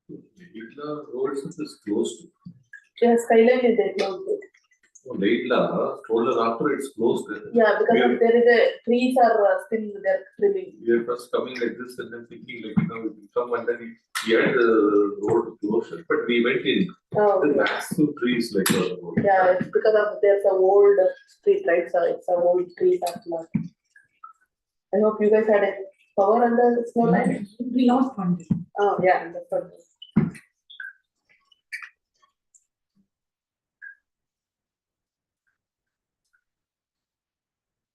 Leitla road is closed. Yeah, Skyline is there closed it. Oh, Leitla, stroller after it's closed. Yeah, because there is a trees are still there trimming. We are first coming like this and then thinking like, we come and then we had the road closure, but we went in. Oh, the massive trees like yeah, it's because of there's a old street, right? So it's a old trees are lost. I hope you guys had a power under the snow time. We lost one day. Oh yeah, that's what.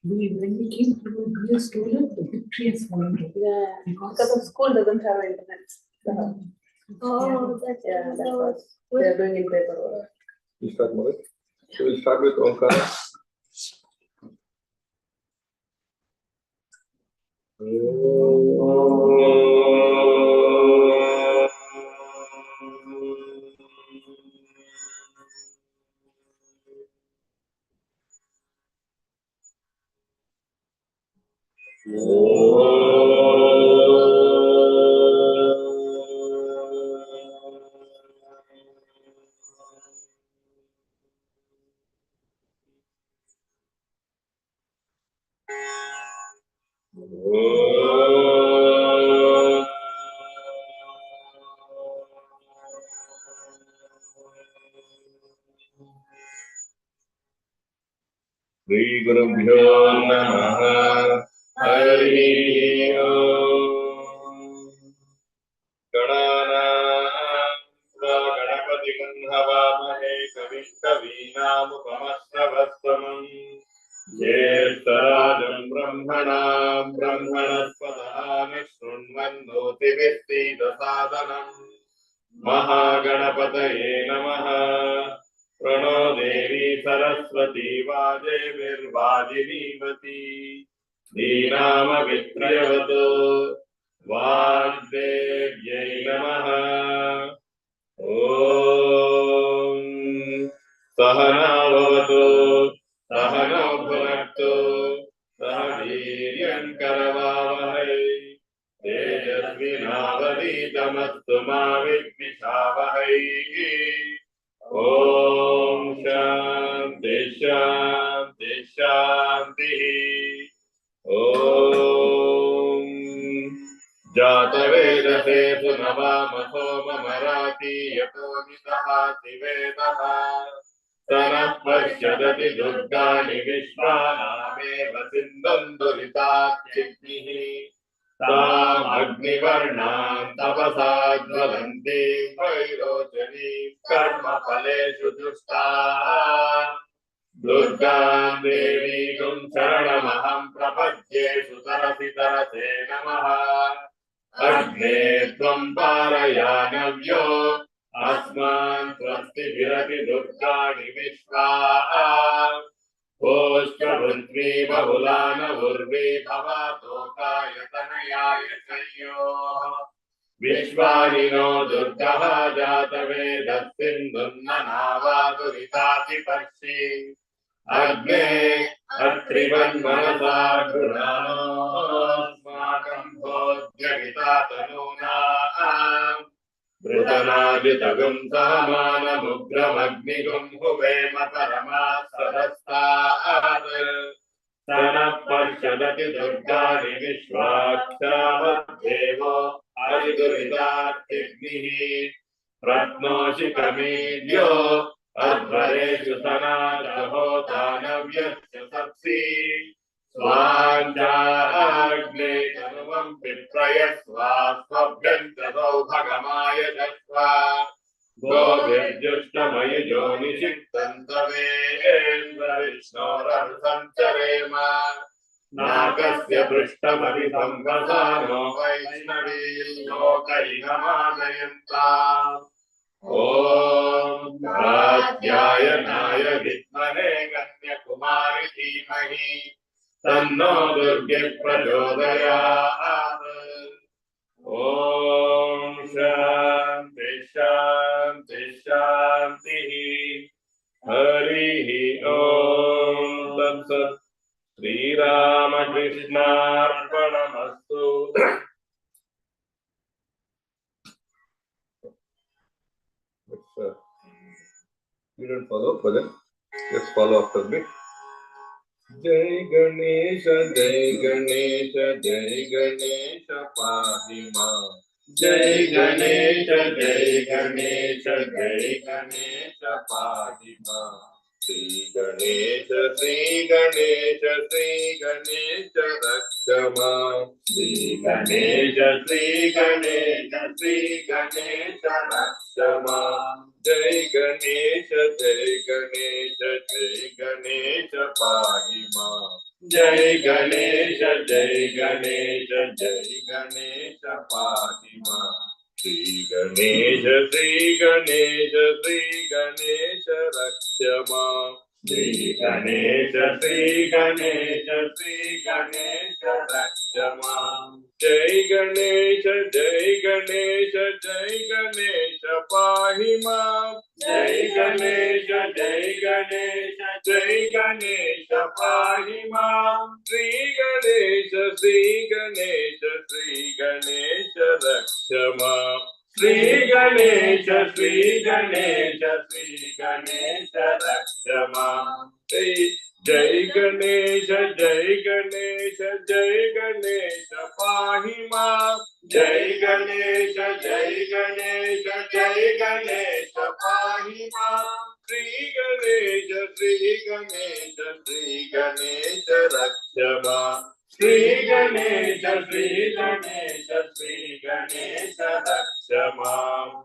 When we came to the stroller, the big tree has fallen down. Yeah, because the school doesn't have internet. Oh, that's what they're doing in paper. You start with. So we'll start with Omkara. Shri Gurubhyo Namaha Hari Om Gananam Ganapatigan Havamahe Kavim Kavinamupamastravastamam Jyeshtarajam Brahmanam Brahmanaspadaha Shrunvannoti Vittida Sadhanam Mahaganapataye Namaha Prano Devi Saraswati Vadevirvajinivati Dhinama Vitriyavato Vagdevyai Namaha Om Sahana Bhavatu Sahano Bhunaktu Sahaviryan Karavavahai Tejasvinavaditamastu ma vidvishavahai Om Shanti Shanti Shanti Om Jatavedase Sunavamaso Mamarati Yato Nitahati Vedaha Tanah Pashyadati Durgani Vishwanameva Sindanduritatchiknihi Tam Agnivarnam Tapasa Jvalanti Vairocani Karma Paleshu Dushta Durgam Devi Gum Saranamaham Prapadye Sutarasi Tarase Namaha Agne Tvam Parayanavyo Asman Swasti Virati Durgani Vishwa Poshkavantvi Bahulana Urvi Bhavatokayatanayaye Sanyo Vishwanino Durgaha Jatavedasindunanavadurithati Parshi Agne Atrivan Manasa Gurano Smakam Bhodhyagitatanuna Vritanaditagum Sahamana Mugramagnigum Huvema Paramasarastat Sanah Parshadati Durgani Vishwakshavadevo Ariduritattignihi Ratnoshikameedyo Advareshu Sanadaho Danavyasya Satsi Svanjaagne Tanuvam Viprayasva Svabhyantadau Bhagamaya Jasva Govirjushtamaya Jonishikantave Endra Vishnorar Sancharema Nagasya Prishtamari Sambhasano Vaishnavil Lokainamadayanta Om Pratyayanaaya Vidmahe Ganya Kumari Dhimahi Tanno Durge Prachodayat Om Shanti Shanti Shanti Hari Om Tat Sat Sri Ramakrishna Arpanamastu You don't follow, but then let's follow after me. Jai Ganesha, Jai Ganesha, Jai Ganesha, Pahima. Jai Ganesha, Jai Ganesha, Jai Ganesha, Pahima. Sri Ganesha, Sri Ganesha, Sri Ganesha, Rakshama. Sri Ganesha, Sri Ganesha, Sri Ganesha, Rakshama. Jai Ganesha, Jai Ganesha, Jai Ganesha, Pahima. Jai Ganesha, Jai Ganesha, Jai Ganesha, Pahima. Sri Ganesha, Sri Ganesha, Sri Ganesha, Rakshama. Sri Ganesha, Sri Ganesha, Sri Ganesha, Rakshama. Jai Ganesha, Jai Ganesha, Jai Ganesha, Pahima. Jai Ganesha, Jai Ganesha, Jai Ganesha, Pahima. Sri Ganesha, Sri Ganesha, Sri Ganesha, Rakshama. Sri Ganesha, Sri Ganesha, Sri Ganesha, Rakshama. Jai Ganesha, Jai Ganesha, Jai Ganesha, Pahima. Jai Ganesha, Jai Ganesha, Jai Ganesha, Pahima. Sri Ganesha, Sri Ganesha, Sri Ganesha, Rakshama. Sri Ganesha, Sri Ganesha, Sri Ganesha, Rakshama.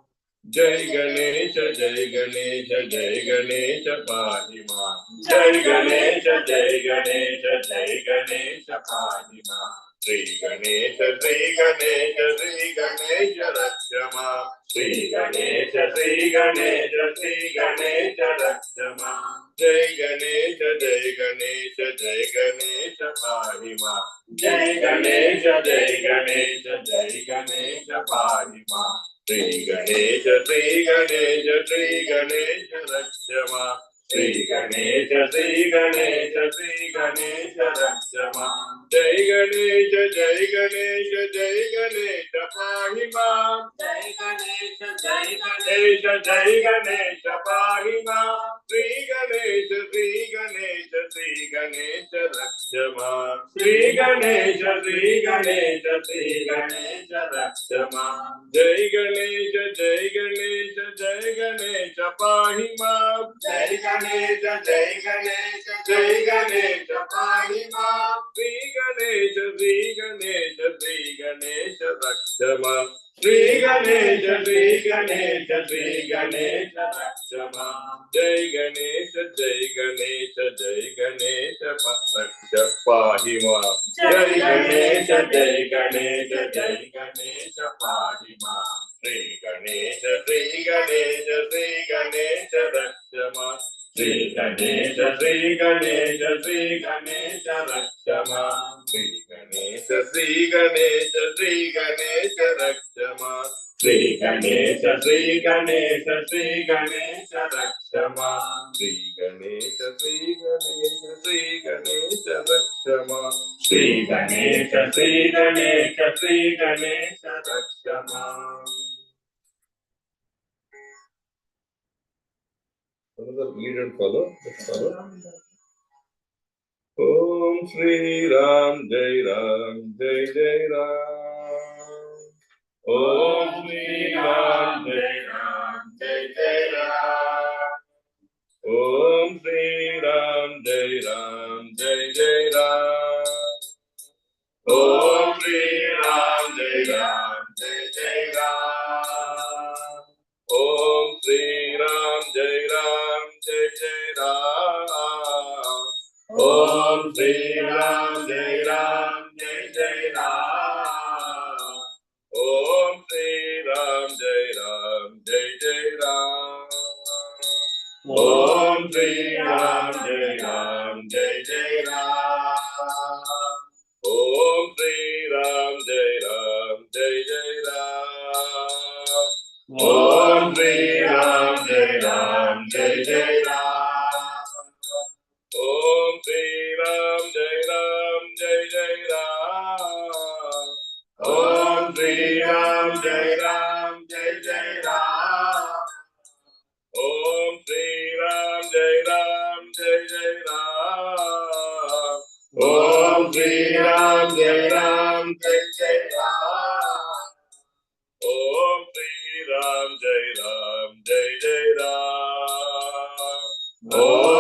Jai Ganesha, Jai Ganesha, Jai Ganesha, Pahima. Jai Ganesha, Jai Ganesha, Jai Ganesha, Pahima. Sri Ganesha, Sri Ganesha, Sri Ganesha, Rakshama. Sri Ganesha, Sri Ganesha, Sri Ganesha, Rakshama. Jai Ganesha, Jai Ganesha, Jai Ganesha, Pahima. Jai Ganesha, Jai Ganesha, Jai Ganesha, Pahima. Sri Ganesha, Sri Ganesha, Sri Ganesha, Rakshama. Sri Ganesha, Sri Ganesha, Sri Ganesha, Rakshama. Jai Ganesha, Jai Ganesha, Jai Ganesha, Pahima. Jai Ganesha, Jai Ganesha, Jai Ganesha, Pahima. Sri Ganesha, Sri Ganesha, Sri Ganesha, Rakshama. Sri Ganesha, Sri Ganesha, Sri Ganesha, Rakshama. Jai Ganesha, Jai Ganesha, Jai Ganesha, Pahima. Jai Ganesha, Jai Ganesha, Jai Ganesha, Pahima. Sri Ganesha, Sri Ganesha, Sri Ganesha, Rakshama. Sri Ganesha, Sri Ganesha, Sri Ganesha, Rakshama. Jai Ganesha, Jai Ganesha, Jai Ganesha, Pahima. Jai Ganesha, Jai Ganesha, Jai Ganesha, Pahima. Sri Ganesha, Sri Ganesha, Sri Ganesha, Rakshama. Sri Ganesha, Sri Ganesha, Sri Ganesha, Rakshama. Sri Ganesha, Sri Ganesha, Sri Ganesha, Rakshama. Sri Ganesha, Sri Ganesha, Sri Ganesha, Rakshama. Sri Ganesha, Sri Ganesha, Sri Ganesha, Rakshama. Sri Ganesha, Sri Ganesha, Sri Ganesha, Rakshama. Another lead and follow. Let's follow. Om Shri Ram, Jai Ram, Jai Jai Ram. Om Shri Ram, Jai Ram, Jai Jai Ram. Om Shri Ram, Jai Ram, Jai Jai Ram. Om Shri Ram, Jai Ram, Jai Jai Ram. Om Shri Ram, Jai Ram, Jai Jai Ram. Om Shri Ram, Jai Ram, Jai Jai Ram. Om Shri Ram, Jai Ram, Jai Jai Ram. Om Shri Ram, Jai Ram, Jai Jai Ram. Om Shri Ram, Jai Ram, Jai Jai Ram. Om Shri Ram, Jai Ram, Jai Jai Ram. Om Shri Ram, Jai Ram, Jai Jai Ram. Om Shri Ram, Jai Ram, Jai Jai Ram. Om Shri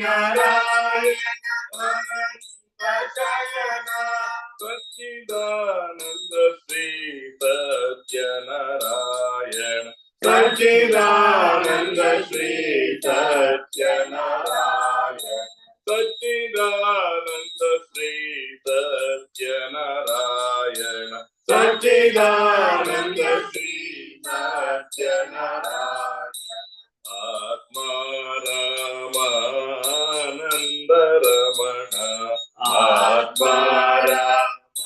Narayan अनंत शयन सच्चिदानंद श्री सत्यनारायण सच्चिदानंद श्री सत्यनारायण सच्चिदानंद श्री सत्यनारायण सच्चिदानंद श्री सत्यनारायण आत्मा रामानंद रमण आत्मा रामानंद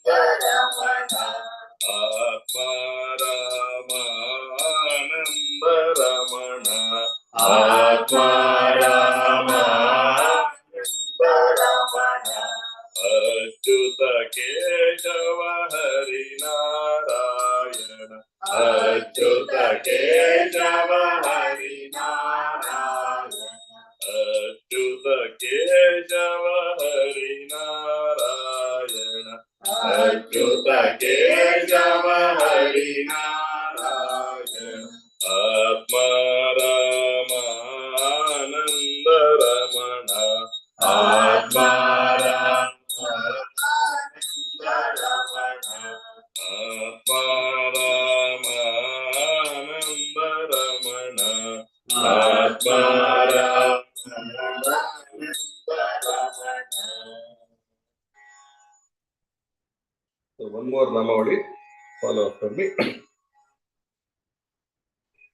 रमण आत्मा रामानंद रमण आत्मा रामानंद रमण अच्युत केशव हरि नारायण अच्युत केशव हरि नारायण अच्युत केशव हरि नारायण अच्युत केशव हरि नारायण आत्मा रामानंद रमण आत्मा रामानंद रमण आत्मा रामानंद रमण आत्मा रामानंद रमण. So one more Namavali, follow after me.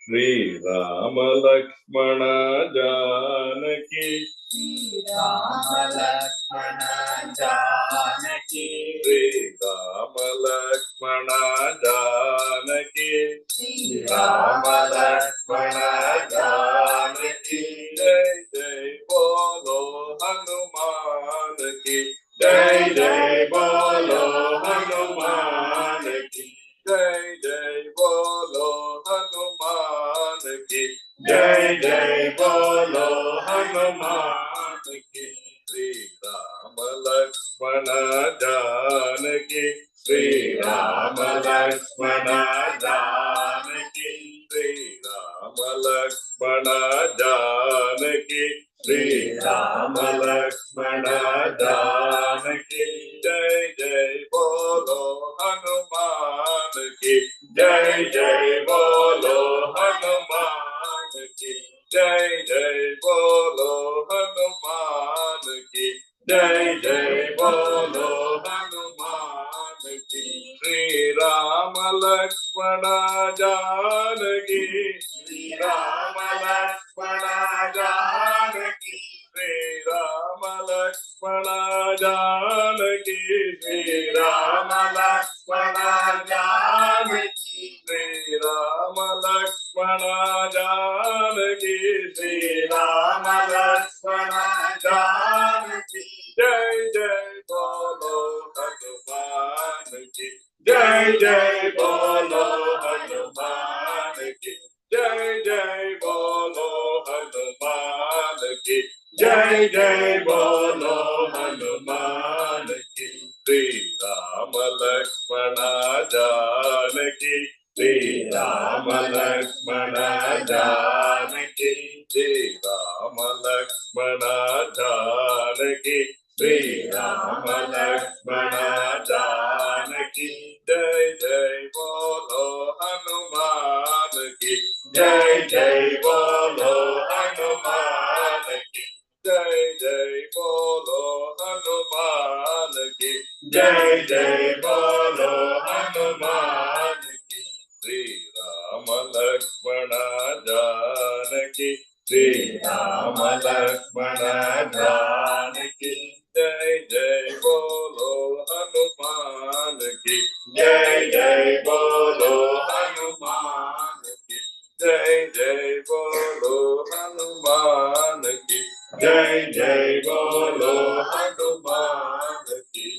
Shri Rama Lakshmana Janaki Shri Rama Lakshmana Janaki Shri Rama Lakshmana Janaki Shri Rama Lakshmana Janaki Jai Jai Bolo Hanuman ki Jai Jai Bolo Hanuman ki Jai Jai Bolo Hanuman ki Jai Jai Bolo Hanuman ki Shri Rama Lakshmana Janaki Shri Rama Lakshmana Janaki Shri Rama Lakshmana Janaki Shri Rama Lakshmana Janaki Jai Jai Bolo Hanuman ki Jai Jai Bolo Hanuman ki Jai Jai Bolo Hanuman ki Jai Jai Bolo Hanuman ki Shri Rama Lakshmana Janaki Shri Rama Lakshmana Janaki Shri Rama Lakshmana Janaki Shri Rama Lakshmana Janaki Shri Rama Lakshmana Janaki Shri Rama Lakshmana Janaki Jai Jai Bolo Hanuman ki Jai Jai Bolo Hanuman ki Jai Jai Bolo Hanuman ki Jai Jai Bolo Hanuman ki Shri Rama Lakshmana Janaki Shri Rama Lakshmana Janaki Shri Rama Lakshmana Janaki Shri Rama Lakshmana Janaki Jai Jai Bolo Hanuman ki Jai Jai Bolo Hanuman ki Jai Jai Bolo Hanuman ki Jai Jai Bolo Hanuman ki Shri Rama Lakshmana Janaki Shri Rama Lakshmana Janaki Jai Jai Bolo Hanuman ki Jai Jai Bolo Hanuman ki Jai Jai Bolo Hanuman ki Jai Jai Bolo Hanuman ki.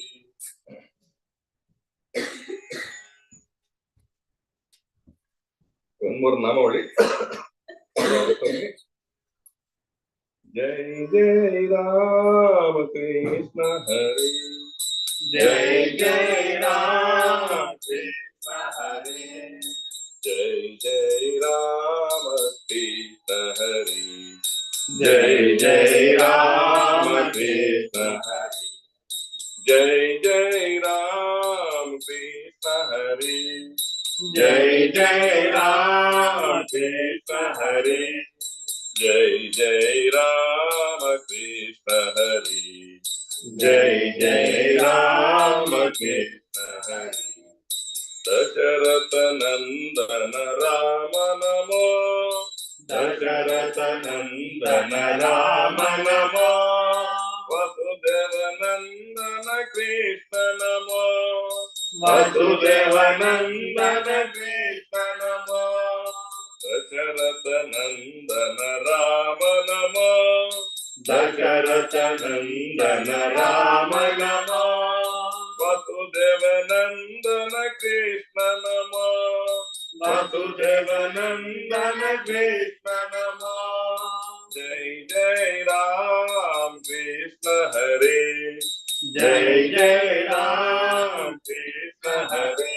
One more Namavali. Jai Jai Rama Krishna Hare Jai Jai Rama Krishna Hare Jai Jai Rama Krishna Hare जय जय राम कृष्ण हरे, जय जय राम कृष्ण हरे, जय जय राम कृष्ण हरे, जय जय राम कृष्ण हरे, जय जय राम कृष्ण हरे। दशरथ नंदन राम नमो, दशरथ नंदन राम नमो, वसुदेव नंदन कृष्ण नमो, वसुदेव नंदन कृष्ण नमो, दशरथ नंदन राम नमो, दशरथ नंदन राम नमो, वसुदेव नंदन कृष्ण नमो, वसुदेव नंदन कृष्ण नमो, जय जय राम कृष्ण हरे, जय जय राम कृष्ण हरे,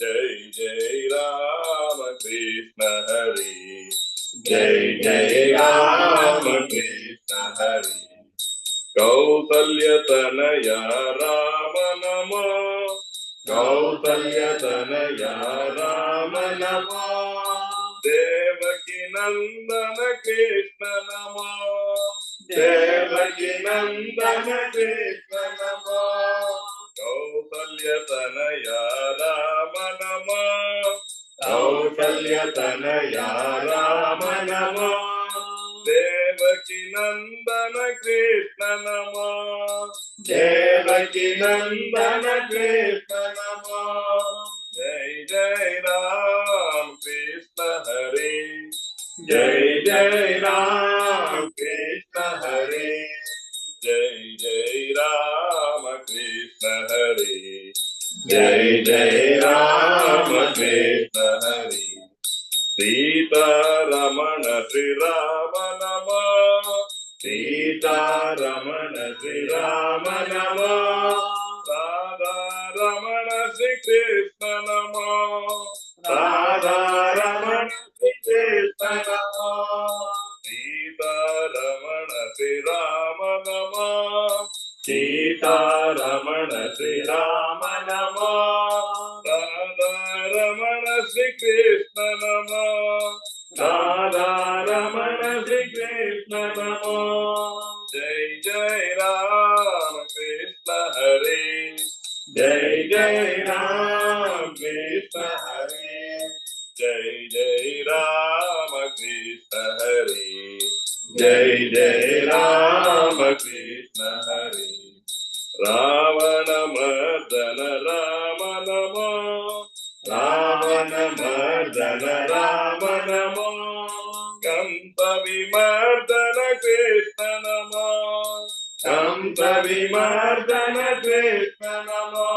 जय जय राम कृष्ण हरे, जय जय राम कृष्ण हरे। कौसल्यतनया राम नमो, कौसल्यतनया राम नमो, देवकी नंदन कृष्ण नमो, देवकी नंदन कृष्ण नमो, कौसल्यतनया राम नमो, कौसल्यतनया राम नमो, देवकी नंदन कृष्ण नमो, देवकी नंदन कृष्ण नमो, जय जय राम कृष्ण हरे, जय जय राम कृष्ण हरे, जय जय राम कृष्ण हरे, जय जय राम कृष्ण हरे। सीतारमण श्री राम नमो, सीतारमण श्री राम नमो, राधारमण श्री कृष्ण नमो, राधारमण श्री कृष्ण नमो, सीतारमण श्री राम नमो, सीतारमण श्री राम नमो, राधारमण श्री कृष्ण नमो, राधारमण श्री कृष्ण नमो, जय जय राम कृष्ण हरे, जय जय राम कृष्ण हरे, जय जय राम कृष्ण हरे, जय जय राम कृष्ण हरे। रावण मर्दन राम नमो, रावण मर्दन राम नमो, कंस विमर्दन कृष्ण नमो, कंस विमर्दन कृष्ण नमो,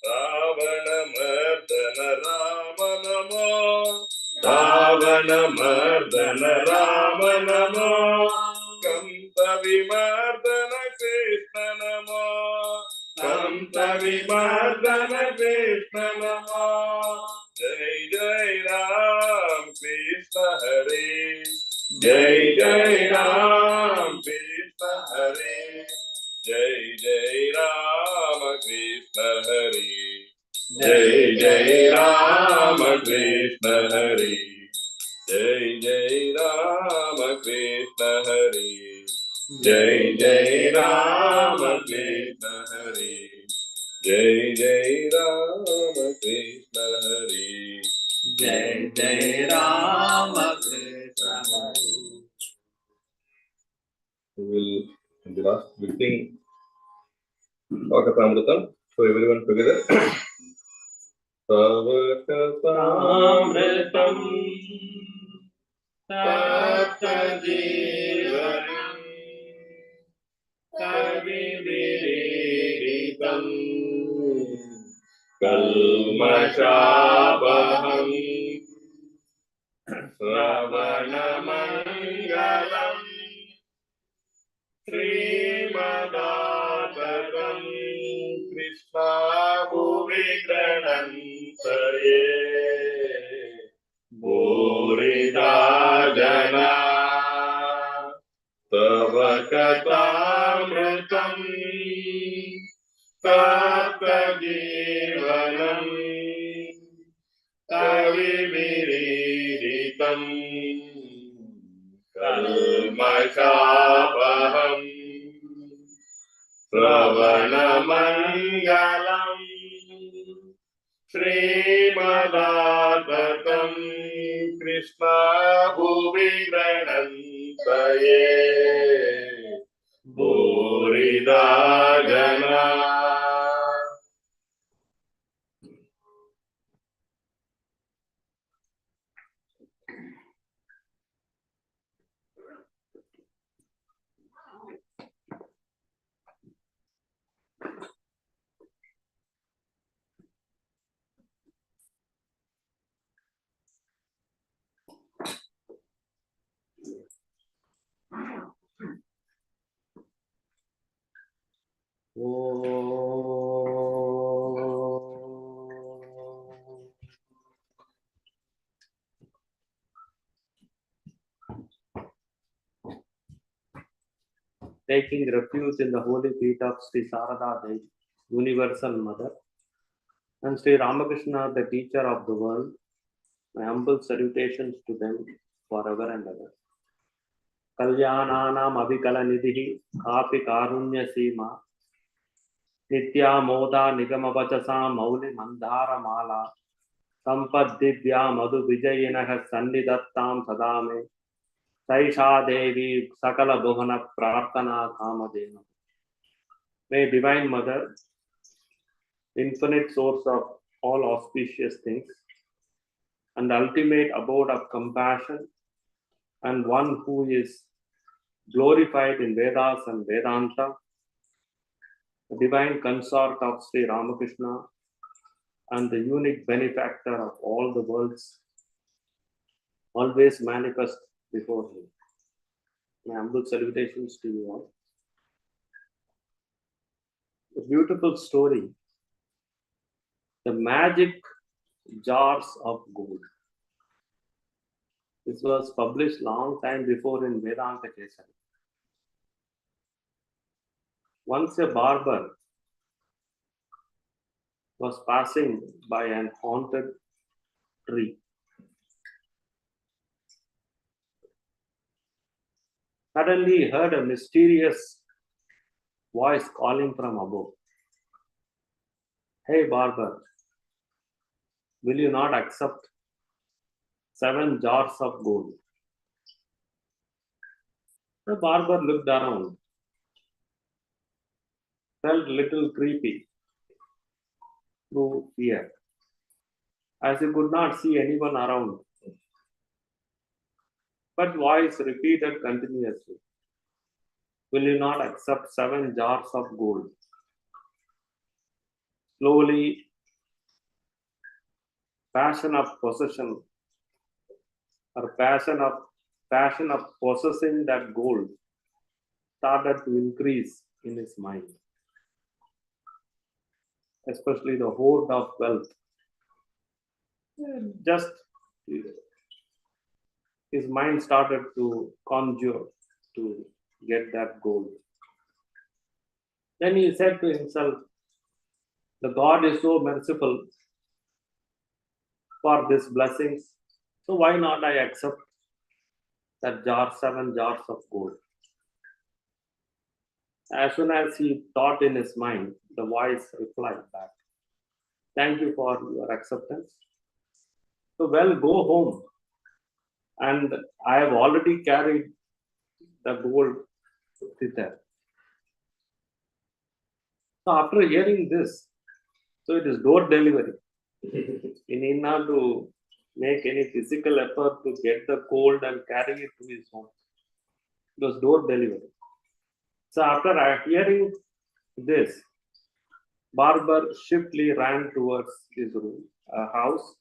रावण मर्दन राम नमो, रावण मर्दन राम नमो, कंस विमर्दन कृष्ण नमो, कंस विमर्दन कृष्ण नमो, जय जय राम कृष्ण हरे, जय जय राम कृष्ण हरे, जय जय राम कृष्ण हरे, जय जय राम कृष्ण हरे, जय जय राम कृष्ण हरे, जय जय राम कृष्ण हरे, जय जय राम कृष्ण हरे, जय जय राम कृष्ण हरे। We will, in the last, we'll sing Svakatamritam. So everyone together. Svakatamritam Saptajivanam Kavidiritam Kalmashabaham Sravanamangalam Srimadatatam Krishna Bhuvi Granantaye Bhurida Jana तप्तजीवनम् कविभिरीडितम् कल्मषापहम् श्रवणमङ्गलम् श्रीमदाततम् Krishna भुवि गृह्णन्तये भूरिदा जना. Taking refuge in the holy feet of Sri Sarada Devi, Universal Mother, and Sri Ramakrishna, the teacher of the world, my humble salutations to them forever and ever. Kalyananam Abhikala Nidhi, Kapi Karunya Sima, Nitya Moda Nigamavachasa Mauli Mandhara Mala, Sampad Divya Madhu Vijayinaha Sandidattam Sadame, Saisha Devi Sakala Bhuvana Prarthana Kamadena. May Divine Mother, infinite source of all auspicious things, and ultimate abode of compassion, and one who is glorified in Vedas and Vedanta, the divine consort of Sri Ramakrishna, and the unique benefactor of all the worlds, always manifest before him. My humble salutations to you all. A beautiful story. The magic jars of gold. This was published long time before in Vedanta Kesari. Once a barber was passing by an haunted tree. Suddenly he heard a mysterious voice calling from above. Hey barber, will you not accept 7 jars of gold? The barber looked around, felt a little creepy through fear, as he could not see anyone around. But voice repeated continuously, will you not accept 7 jars of gold? Slowly, passion of possession or passion of possessing that gold started to increase in his mind, especially the hoard of wealth. Just his mind started to conjure to get that gold. Then he said to himself, the God is so merciful for these blessings, so why not I accept that 7 jars of gold? As soon as he thought in his mind, the voice replied back, thank you for your acceptance. So well, go home, and I have already carried the gold thither. So after hearing this, so it is door delivery. He need not to make any physical effort to get the gold and carry it to his home. It was door delivery. So after hearing this, barber swiftly ran towards his room, house,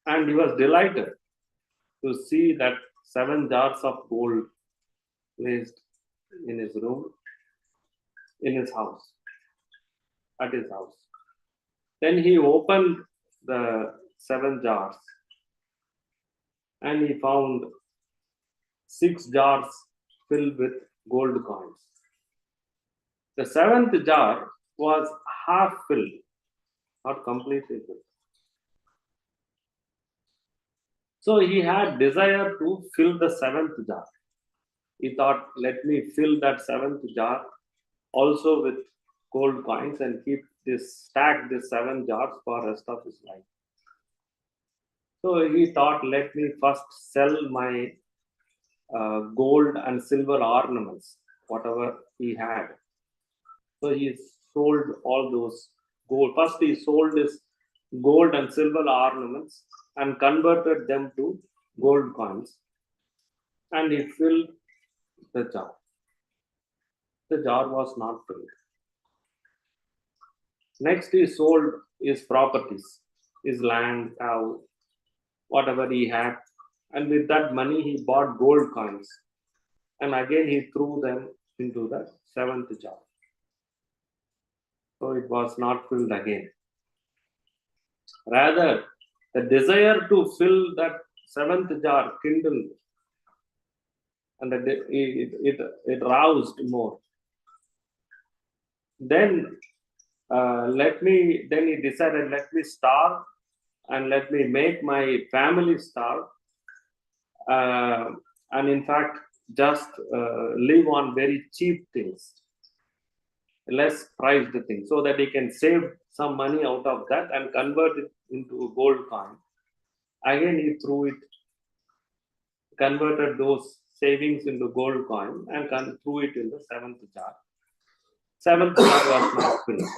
and he was delighted to see that 7 jars of gold placed in his room, in his house, at his house. Then he opened the 7 jars and he found 6 jars filled with gold coins. The 7th jar was half filled, not completely filled. So he had desire to fill the seventh jar. He thought, let me fill that seventh jar also with gold coins and stack these 7 jars for rest of his life. So he thought, let me first sell my gold and silver ornaments, whatever he had. So he sold all those gold. First, he sold his gold and silver ornaments and converted them to gold coins. And he filled the jar. The jar was not filled. Next, he sold his properties, his land, cow, whatever he had. And with that money, he bought gold coins. And again, he threw them into the 7th jar. So it was not filled again. Rather, the desire to fill that 7th jar kindled and it roused more. Then he decided, let me starve and let me make my family starve. And in fact, just live on very cheap things, less priced things, so that he can save some money out of that and convert it into a gold coin. Again, he converted those savings into gold coin and threw it in the 7th jar. 7th jar was not filled.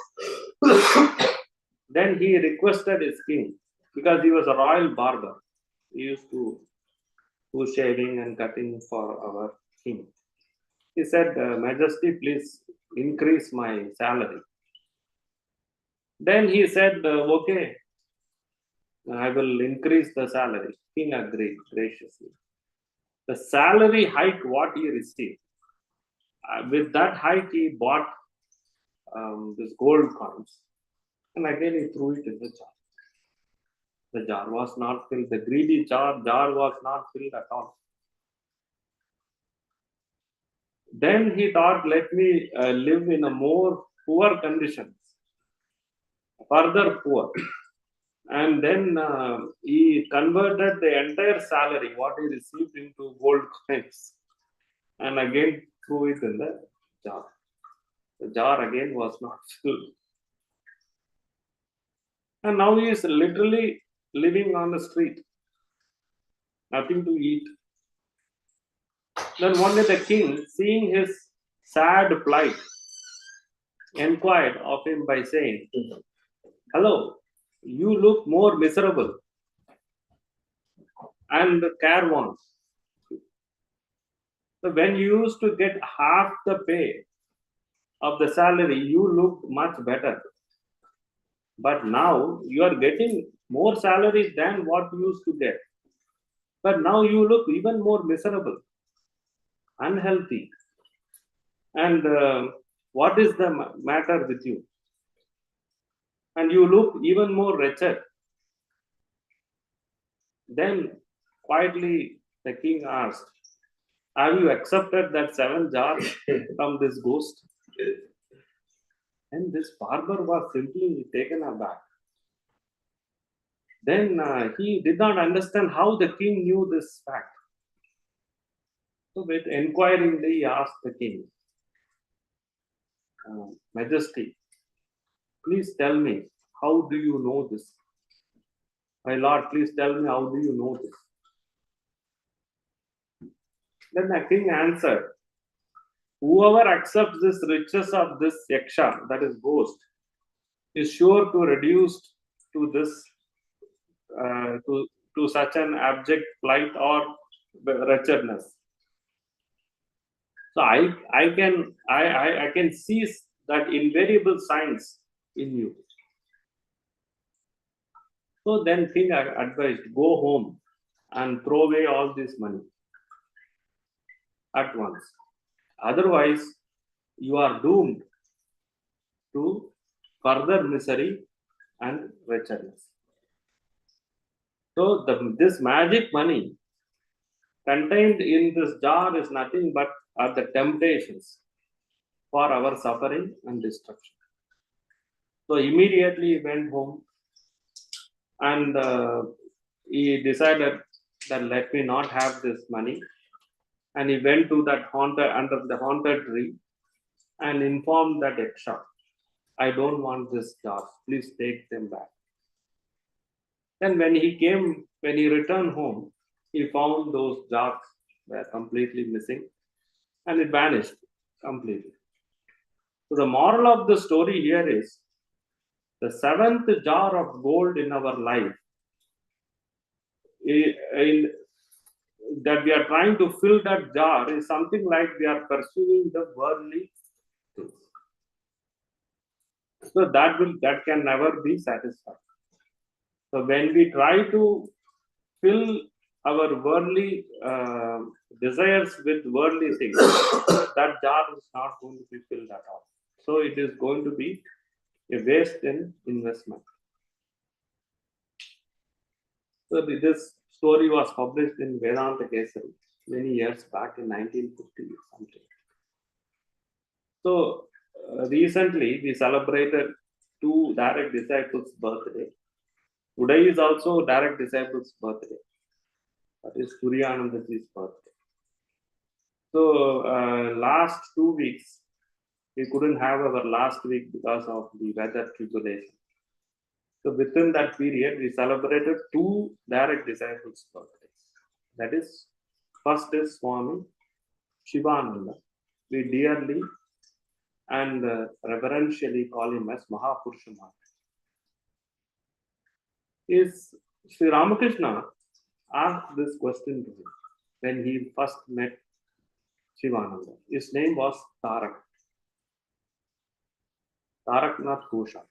Then he requested his king, because he was a royal barber. He used to do shaving and cutting for our king. He said, Majesty, please increase my salary. Then he said, okay, I will increase the salary. King agreed graciously. The salary hike what he received, with that hike he bought this gold coins, and again he threw it in the jar. The jar was not filled. The greedy jar was not filled at all. Then he thought, let me live in a more poor conditions, further poor. And then he converted the entire salary, what he received, into gold coins, and again threw it in the jar. The jar again was not filled. And now he is literally living on the street, nothing to eat. Then one day the king, seeing his sad plight, inquired of him by saying, hello, you look more miserable and careworn. So when you used to get half the pay of the salary, you looked much better. But now you are getting more salary than what you used to get. But now you look even more miserable, unhealthy. And what is the matter with you? And you look even more wretched. Then quietly the king asked, have you accepted that 7 jars from this ghost? And this barber was simply taken aback. Then he did not understand how the king knew this fact. So with inquiringly he asked the king, Majesty, please tell me, how do you know this? My lord, please tell me, how do you know this? Then the king answered, whoever accepts this riches of this yaksha, that is ghost, is sure to reduce to this, to such an abject plight or wretchedness. So I can see that invariable signs in you. So then king advised, go home and throw away all this money at once. Otherwise, you are doomed to further misery and wretchedness. So this magic money contained in this jar is nothing but are the temptations for our suffering and destruction. So immediately he went home and he decided that let me not have this money. And he went to that under the haunted tree and informed that Yaksha, I don't want this jars. Please take them back. Then when he returned home, he found those jars were completely missing and it vanished completely. So the moral of the story here is the seventh jar of gold in our life that we are trying to fill that jar is something like we are pursuing the worldly things. So that can never be satisfied. So when we try to fill our worldly desires with worldly things, that jar is not going to be filled at all. So it is going to be a waste in investment. So this story was published in Vedanta Kesari many years back in 1950 something. So recently we celebrated two direct disciples' birthday. Today is also direct disciples' birthday. That is Suryanandaji's birthday. So last 2 weeks we couldn't have our last week because of the weather tribulation. So within that period, we celebrated two direct disciples' birthdays. That is, first is Swami Shivananda. We dearly and reverentially call him as Mahapurusha Maharaj. Is Sri Ramakrishna asked this question to him when he first met Shivananda. His name was Tarak. Taraknath Ghosha.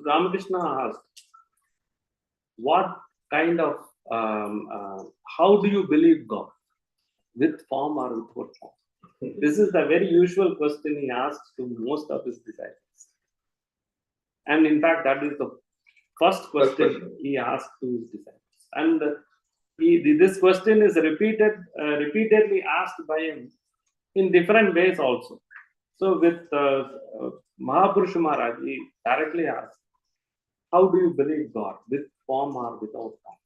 Ramakrishna asked, what kind of, how do you believe God? With form or without form? This is the very usual question he asks to most of his disciples. And in fact, that is the first question he asked to his disciples. And this question is repeatedly asked by him in different ways also. So with Mahapurusha Maharaj, he directly asked, how do you believe God? With form or without form?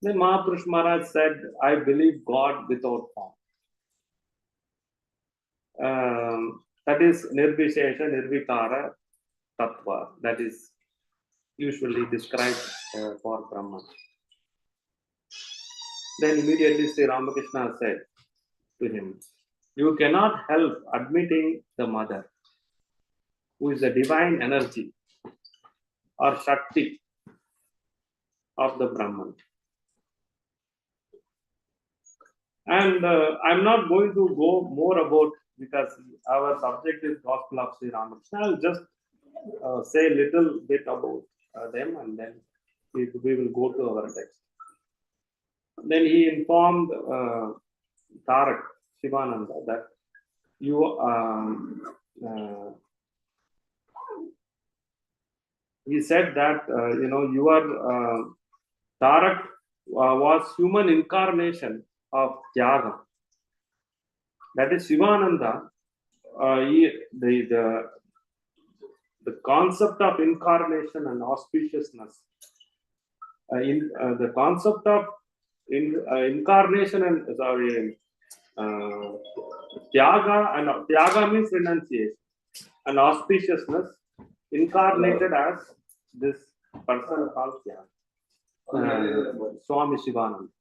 Then Mahapurusha Maharaj said, I believe God without form. That is Nirvishesha, Nirvikara, Tattva. That is usually described for Brahman. Then immediately Sri Ramakrishna said to him, you cannot help admitting the mother, who is the divine energy or Shakti of the Brahman. And I'm not going to go more about, because our subject is Gospel of Sri Ramakrishna. I'll just say a little bit about them and then we will go to our text. Then he informed Tarak Shivananda that he said that your Tarak was human incarnation of Tyaga. That is Shivananda. The concept of incarnation and auspiciousness. The concept of incarnation and Tyaga means renunciation, and auspiciousness incarnated as this person called Tyaga, Swami Shivananda.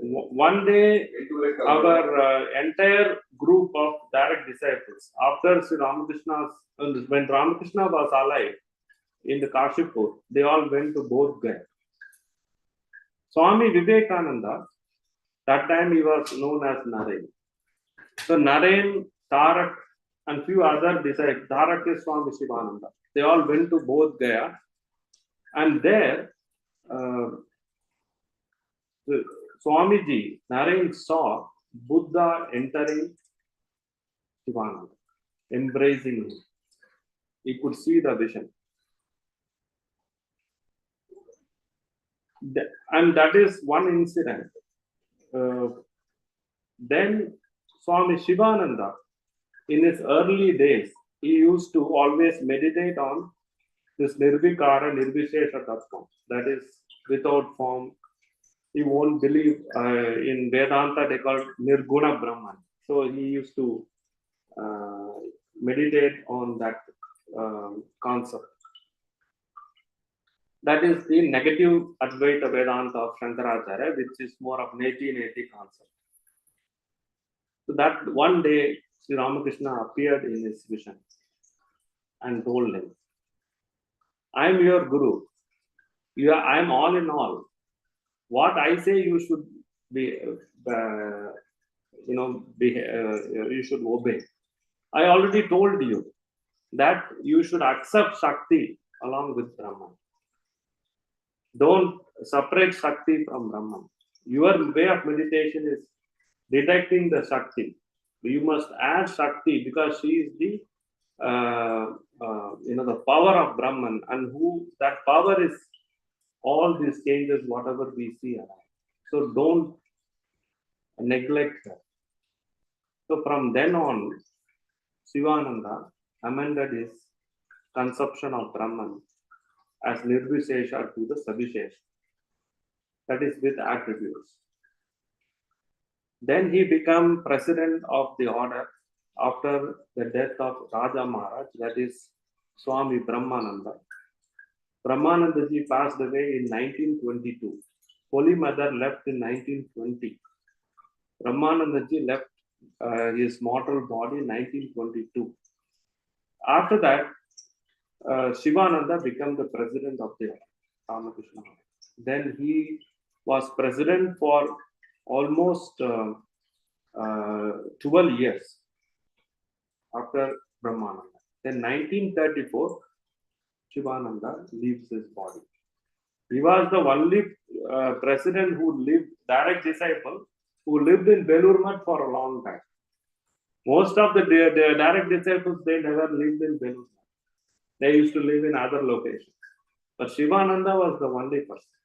One day, our entire group of direct disciples, after Sri Ramakrishna's, when Ramakrishna was alive in the Kashipur, they all went to Bodh Gaya. Swami Vivekananda, that time he was known as Narayan. So Narayan, Tarak, and few other disciples, Tarak is Swami Shivananda. They all went to Bodh Gaya, and there Swamiji, Narayan saw Buddha entering Shivananda, embracing him. He could see the vision. And that is one incident Then Swami Shivananda, in his early days, he used to always meditate on this Nirvikara Nirvishesha Tattva, that is without form. He won't believe in Vedanta, they call it Nirguna Brahman. So he used to meditate on that concept. That is the negative Advaita Vedanta of Shankaracharya, which is more of neti concept. So that one day, Sri Ramakrishna appeared in his vision and told him, I am your Guru. I am all in all. What I say you should be, you should obey. I already told you that you should accept Shakti along with Brahman. Don't separate Shakti from Brahman. Your way of meditation is detecting the Shakti. You must add Shakti because she is the the power of Brahman, and who that power is all these changes, whatever we see around. So don't neglect her. So from then on, Shivananda amended his conception of Brahman as Nirvishesha to the Sabhishesha, that is with attributes. Then he became president of the order after the death of Raja Maharaj, that is Swami Brahmananda. Brahmananda ji passed away in 1922. Holy Mother left in 1920. Brahmananda ji left his mortal body in 1922. After that, Shivananda became the president of the Ramakrishna. Then he was president for almost 12 years after Brahmananda. Then 1934, Shivananda leaves his body. He was the only president who lived, direct disciple, who lived in Belur Math for a long time. Most of the direct disciples, they never lived in Belur Math. They used to live in other locations. But Shivananda was the only person.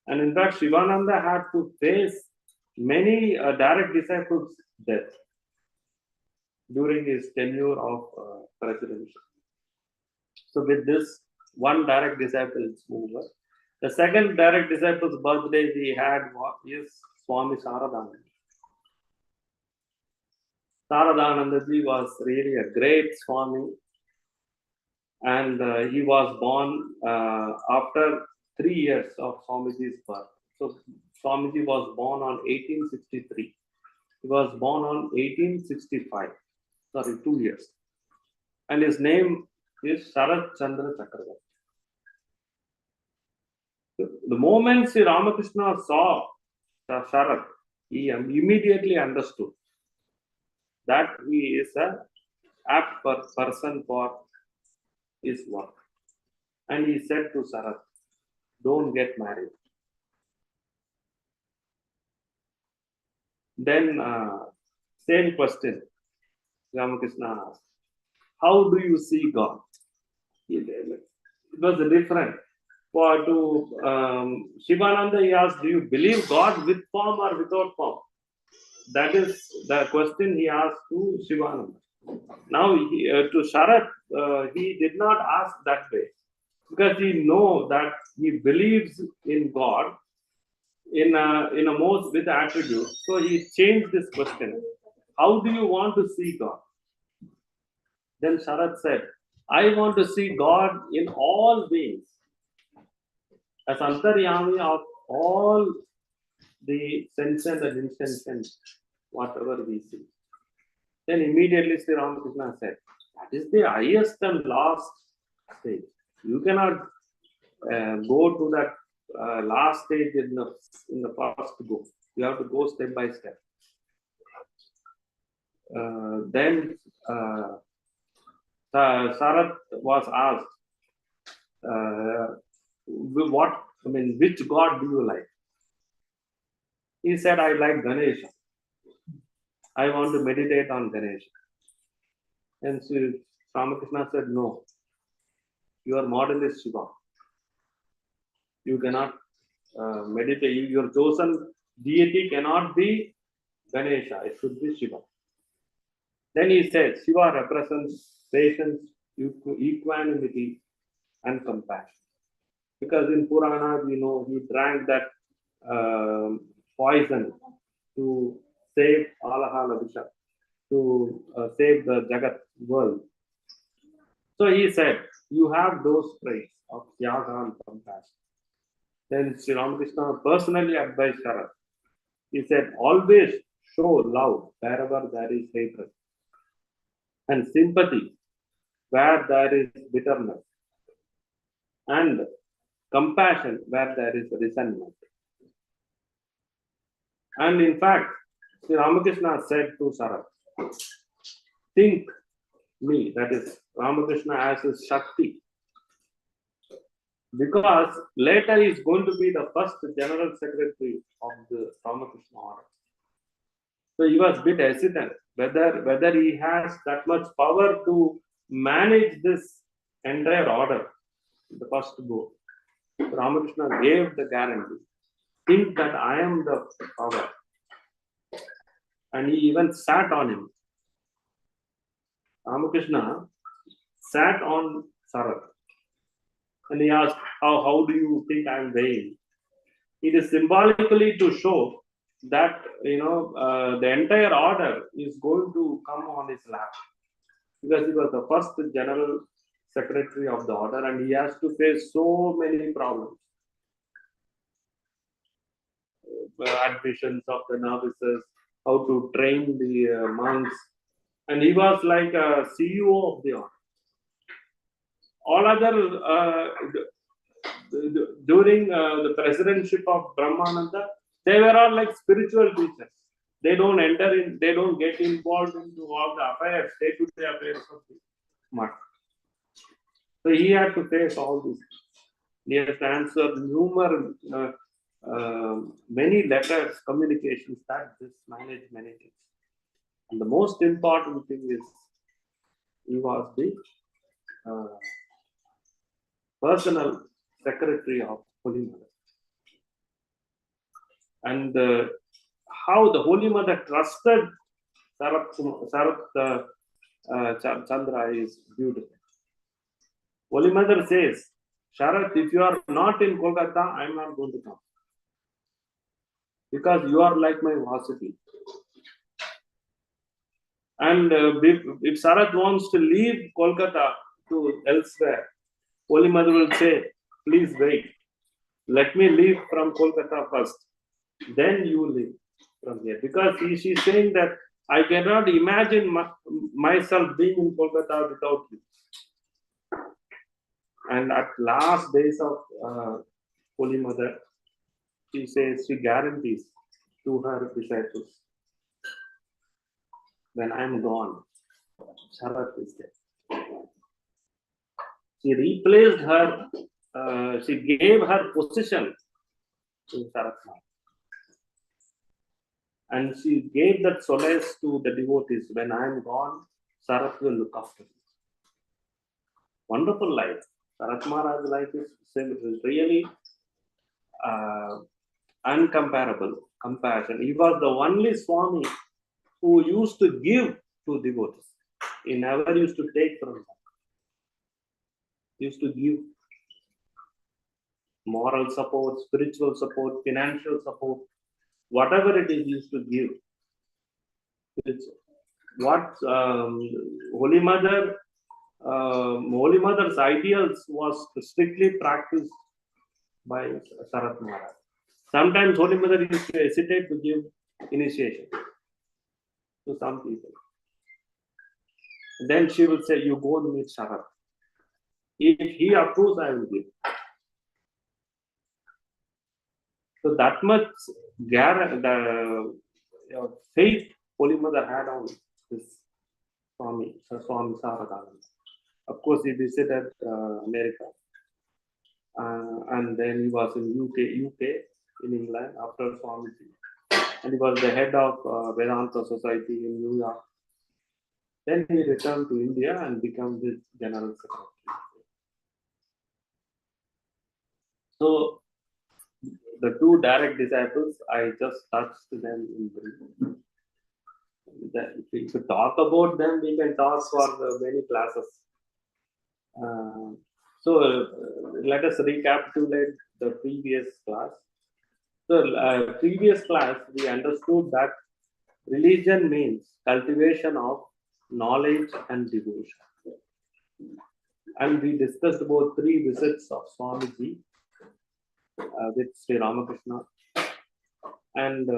And in fact, Shivananda had to face many direct disciples' death during his tenure of presidency. So with this, one direct disciple is over. The second direct disciple's birthday we had is Swami Saradananda. Saradananda ji was really a great Swami, and he was born after 3 years of Swamiji's birth. So Swamiji was born on 1863. He was born on 1865. Sorry, 2 years. And his name is Sharat Chandra Chakravarti. The moment Sri Ramakrishna saw Sharat, he immediately understood that he is an apt person for his work. And he said to Sharat, don't get married. Then, same question Ramakrishna asked, how do you see God? It was different. To Shivananda, he asked, do you believe God with form or without form? That is the question he asked to Shivananda. Now, to Sharat, he did not ask that way, because he knows that he believes in God in a most with attributes. So he changed this question. How do you want to see God? Then Sharat said, I want to see God in all beings, as Antaryami of all the sentient and insentient, whatever we see. Then immediately Sri Ramakrishna said, that is the highest and last stage. You cannot go to that last stage in the first go. You have to go step by step. Then Sharat was asked, which God do you like? He said, I like Ganesha. I want to meditate on Ganesha. And Sri Ramakrishna said, no, your model is Shiva. You cannot meditate. Your chosen deity cannot be Ganesha, it should be Shiva. Then he said, Shiva represents patience, equanimity, and compassion. Because in Purana, we know he drank that poison to save Alahala Visha, to save the Jagat world. So he said, you have those traits of Tyaga and compassion. Then Sri Ramakrishna personally advised Sharat. He said, always show love wherever there is hatred, and sympathy where there is bitterness, and compassion where there is resentment. And in fact, Sri Ramakrishna said to Sharat, think me, that is Ramakrishna as his Shakti, because later he is going to be the first general secretary of the Ramakrishna order. So he was a bit hesitant whether he has that much power to manage this entire order, the first go. Ramakrishna gave the guarantee. Think that I am the power. And he even sat on him. Ramakrishna sat on Sarat. And he asked, how do you think I am weighing? It is symbolically to show that, the entire order is going to come on his lap. Because he was the first general secretary of the order and he has to face so many problems. Admissions of the novices, how to train the monks. And he was like a CEO of the order. All other, during the presidentship of Brahmananda, they were all like spiritual teachers. They don't enter in, they don't get involved into all the affairs, day-to-day affairs of the math. So he had to face all this. He has to answer many letters, communications that this manage many things. And the most important thing is he was the personal secretary of Holy Mother. And how the Holy Mother trusted Sarat Chandra is beautiful. Holy Mother says, Sharat, if you are not in Kolkata, I am not going to come. Because you are like my Vasati. And if Sarat wants to leave Kolkata to elsewhere, Holy Mother will say, please wait. Let me leave from Kolkata first. Then you leave from here. Because she's saying that I cannot imagine myself being in Kolkata without you. And at last days of Holy Mother, she says, she guarantees to her disciples, when I am gone, Sharat is there. She replaced her, she gave her position to Sharat. And she gave that solace to the devotees. When I am gone, Sarat will look after me. Wonderful life. Sarat Maharaj's life is really uncomparable. Compassion. He was the only Swami who used to give to devotees. He never used to take from them. He used to give moral support, spiritual support, financial support, whatever it is, he used to give. It's what Holy Mother's ideals was strictly practiced by Sarat Maharaj. Sometimes Holy Mother used to hesitate to give initiation to some people. Then she will say, you go and meet Sharat. If he approves, I will give. So that much faith Holy Mother had on this Swami Saradananda. Of course, he visited America. And then he was in UK in England after Swamiji. And he was the head of Vedanta Society in New York. Then he returned to India and became the General Secretary. So the two direct disciples, I just touched them in brief. If we could talk about them, we can talk for many classes. Let us recapitulate the previous class. So, previous class we understood that religion means cultivation of knowledge and devotion. And we discussed about 3 visits of Swamiji with Sri Ramakrishna. And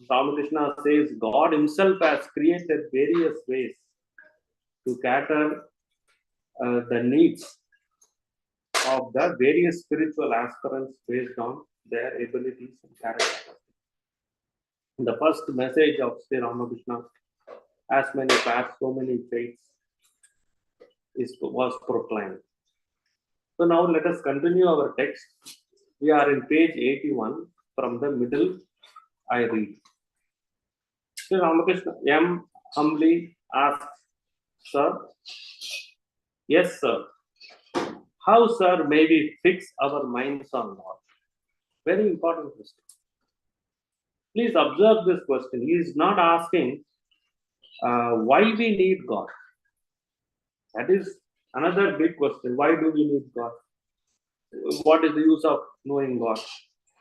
Ramakrishna says God himself has created various ways to cater the needs of the various spiritual aspirants based on their abilities and character. The first message of Sri Ramakrishna, as many paths, so many faiths, was proclaimed. So now let us continue our text. We are in page 81. From the middle, I read. Sri Ramakrishna M humbly asks, Sir, yes, sir. How, sir, may we fix our minds on God? Very important question. Please observe this question. He is not asking why we need God. That is another big question. Why do we need God? What is the use of knowing God?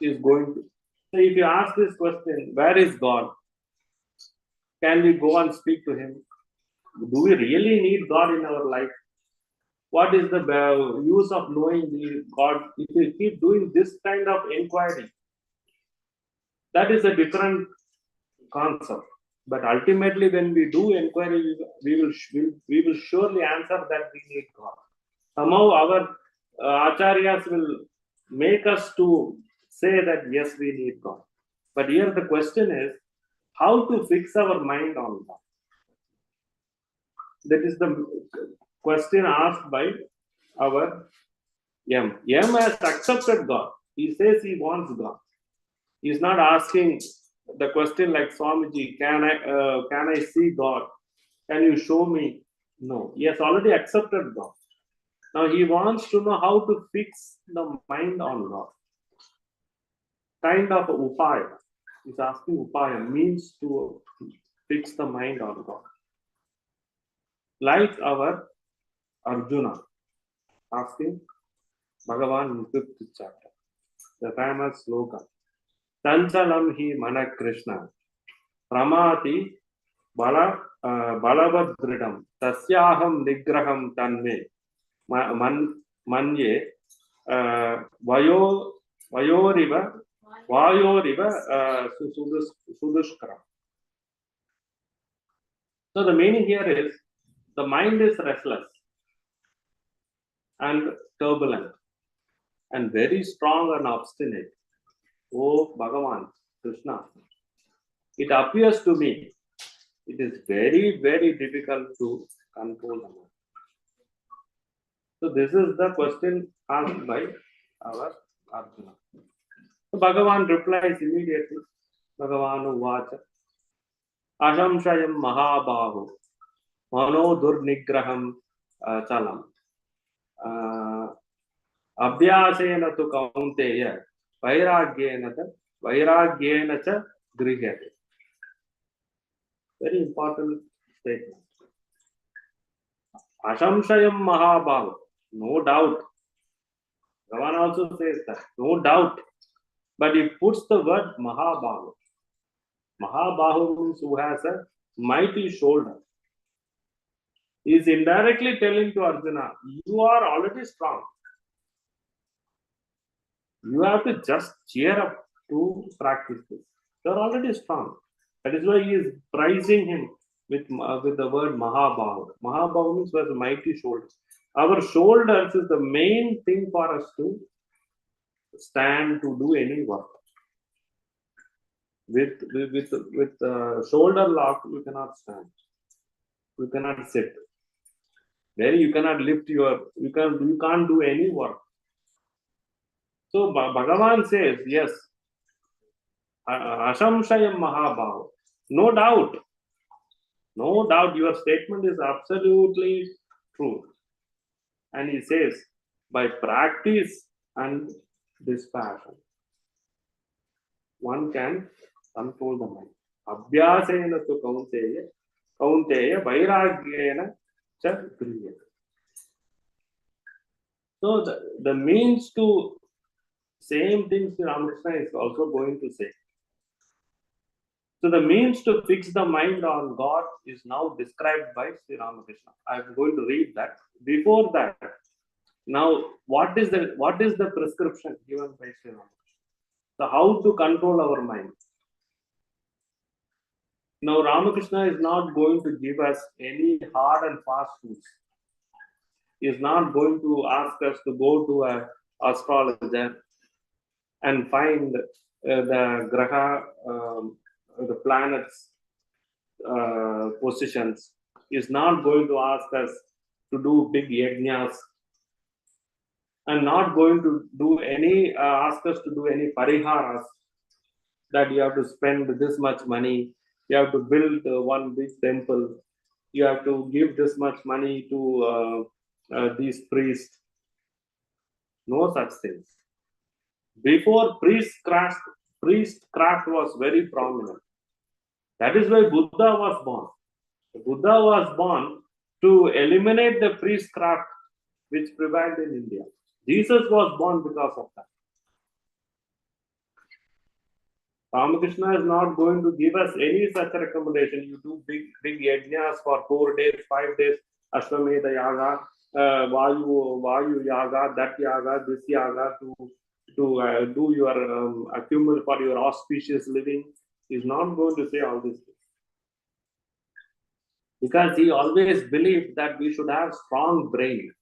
He is going to. So if you ask this question, where is God? Can we go and speak to him? Do we really need God in our life? What is the use of knowing the God? If we keep doing this kind of inquiry, that is a different concept. But ultimately, when we do inquiry, we will surely answer that we need God. Somehow our acharyas will make us to say that yes, we need God. But here the question is how to fix our mind on God. That is the question asked by our M. M has accepted God. He says he wants God. He is not asking the question like Swamiji, can I see God? Can you show me? No, he has already accepted God. Now he wants to know how to fix the mind on God. Kind of upaya. He's asking upaya, means to fix the mind on God. Like our Arjuna asking Bhagavan in 5th chapter, the famous sloka. Tanchalam hi mana Krishna Pramati Balavadridam Tasyaham Nigraham Tanme Manye Vayoriva Sudushkara. So the meaning here is the mind is restless and turbulent and very strong and obstinate. Oh Bhagavan, Krishna, it appears to me it is very, very difficult to control the mind. So this is the question asked by our Arjuna. So Bhagavan replies immediately. Bhagavan uvacha Ashamshayam Mahabahu Mano Durnigraham Chalam Abhyasena tu Kaunteya Vairagyena cha Grihyate. Very important statement. Ashamshayam Mahabahu, no doubt. Bhagavan also says that, no doubt. But he puts the word Mahabahu. Mahabahu means who has a mighty shoulder. He is indirectly telling to Arjuna, you are already strong. You have to just cheer up to practice this. You are already strong. That is why he is praising him with the word Mahabahu. Mahabahu means who has a mighty shoulders. Our shoulders is the main thing for us to stand to do any work. With shoulder lock, you cannot stand. You cannot sit. There you cannot lift you can't do any work. So Bhagavan says, yes, Ashamshayam Mahabahu. No doubt, your statement is absolutely true. And he says, by practice and dispassion, one can control the mind. Abhyasena tu kaunteya vairagyena cha kriyate. So the means to same things Ramakrishna is also going to say. So the means to fix the mind on God is now described by Sri Ramakrishna. I am going to read that. Before that, now what is the prescription given by Sri Ramakrishna? So how to control our mind? Now Ramakrishna is not going to give us any hard and fast rules. He is not going to ask us to go to an astrologer and find the graha, the planets positions. He is not going to ask us to do big yajnas and not going to do any ask us to do any pariharas, that you have to spend this much money, you have to build one big temple, you have to give this much money to these priests. No such things. Before priestcraft was very prominent. That is why Buddha was born. Buddha was born to eliminate the priestcraft which prevailed in India. Jesus was born because of that. Ramakrishna is not going to give us any such recommendation. You do big yajnas for 4 days, 5 days, Ashwamedha yaga, Vayu yaga, that yaga, this yaga, to do your accumulate for your auspicious living. He is not going to say all these things. Because he always believed that we should have strong brain.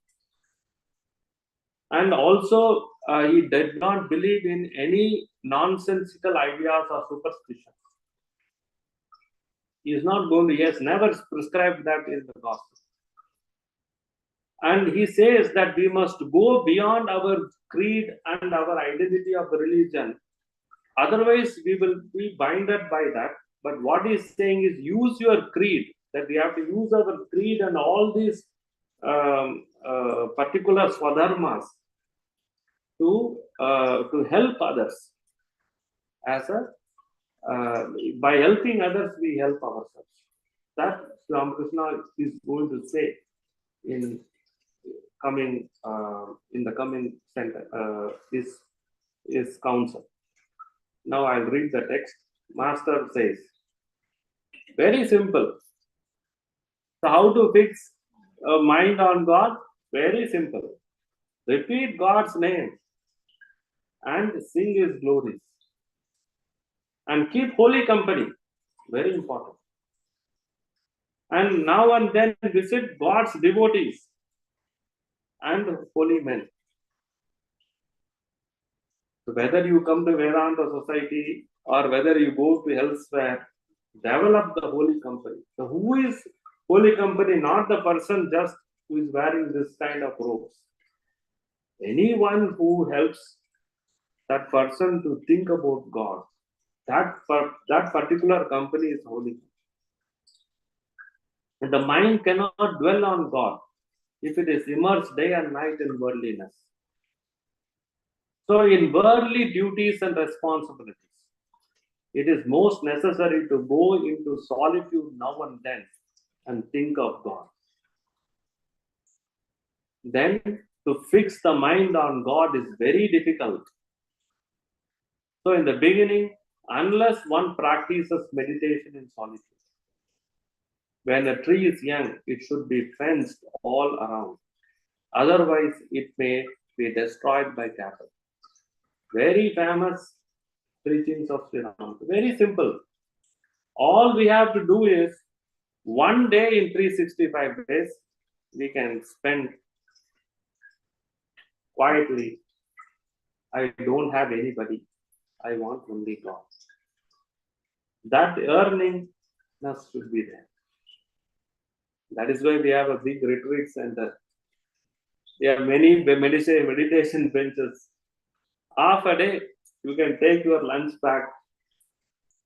And also, he did not believe in any nonsensical ideas or superstitions. He is not going to, he has never prescribed that in the gospel. And he says that we must go beyond our creed and our identity of religion. Otherwise, we will be binded by that. But what he's saying is use your creed, that we have to use our creed and all these particular swadharmas to help others. By helping others, we help ourselves. That Ramakrishna is going to say in the coming center, is counsel. Now I'll read the text. Master says, very simple. So how to fix a mind on God? Very simple. Repeat God's name and sing His glories. And keep holy company. Very important. And now and then visit God's devotees and holy men. So whether you come to Vedanta Society or whether you go to elsewhere, develop the holy company. So who is holy company? Not the person just who is wearing this kind of robes. Anyone who helps that person to think about God, that particular company is holy. And the mind cannot dwell on God if it is immersed day and night in worldliness. So in worldly duties and responsibilities, it is most necessary to go into solitude now and then and think of God. Then to fix the mind on God is very difficult. So in the beginning, unless one practices meditation in solitude, when a tree is young, it should be fenced all around. Otherwise, it may be destroyed by cattle. Very famous preachings of Sri Ram. Very simple. All we have to do is one day in 365 days, we can spend quietly. I don't have anybody. I want only God. That earningness should be there. That is why we have a big retreat center. There are many meditation benches. Half a day, you can take your lunch back,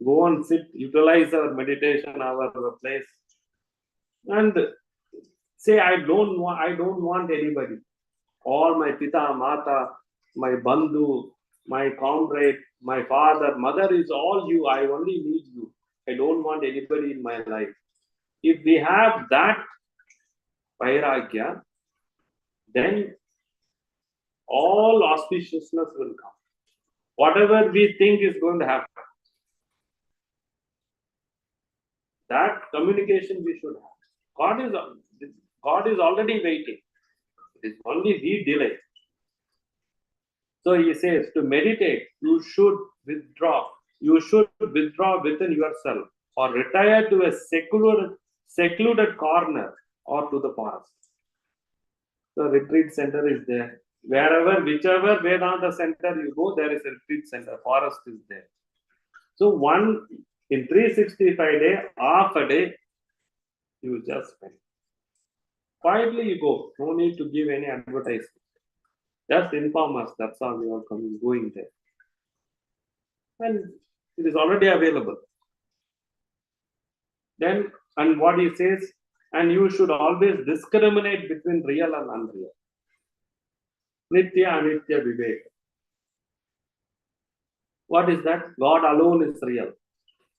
go and sit, utilize our meditation, our place, and say, I don't want anybody. All my pita, mata, my bandhu, my comrade, my father, mother is all you. I only need you. I don't want anybody in my life. If we have that vairagya, then all auspiciousness will come. Whatever we think is going to happen, that communication we should have. God is already waiting. It is only we delay. So he says to meditate, you should withdraw. You should withdraw within yourself or retire to a secluded corner or to the forest. The retreat center is there. Whichever Vedanta center you go, there is a retreat center. Forest is there. So in 365 days, half a day, you just spend. Quietly you go. No need to give any advertisement. Just inform us. That's how we are going there. And it is already available. Then, and what he says, and you should always discriminate between real and unreal. Nitya, Anitya, Vivek. What is that? God alone is real.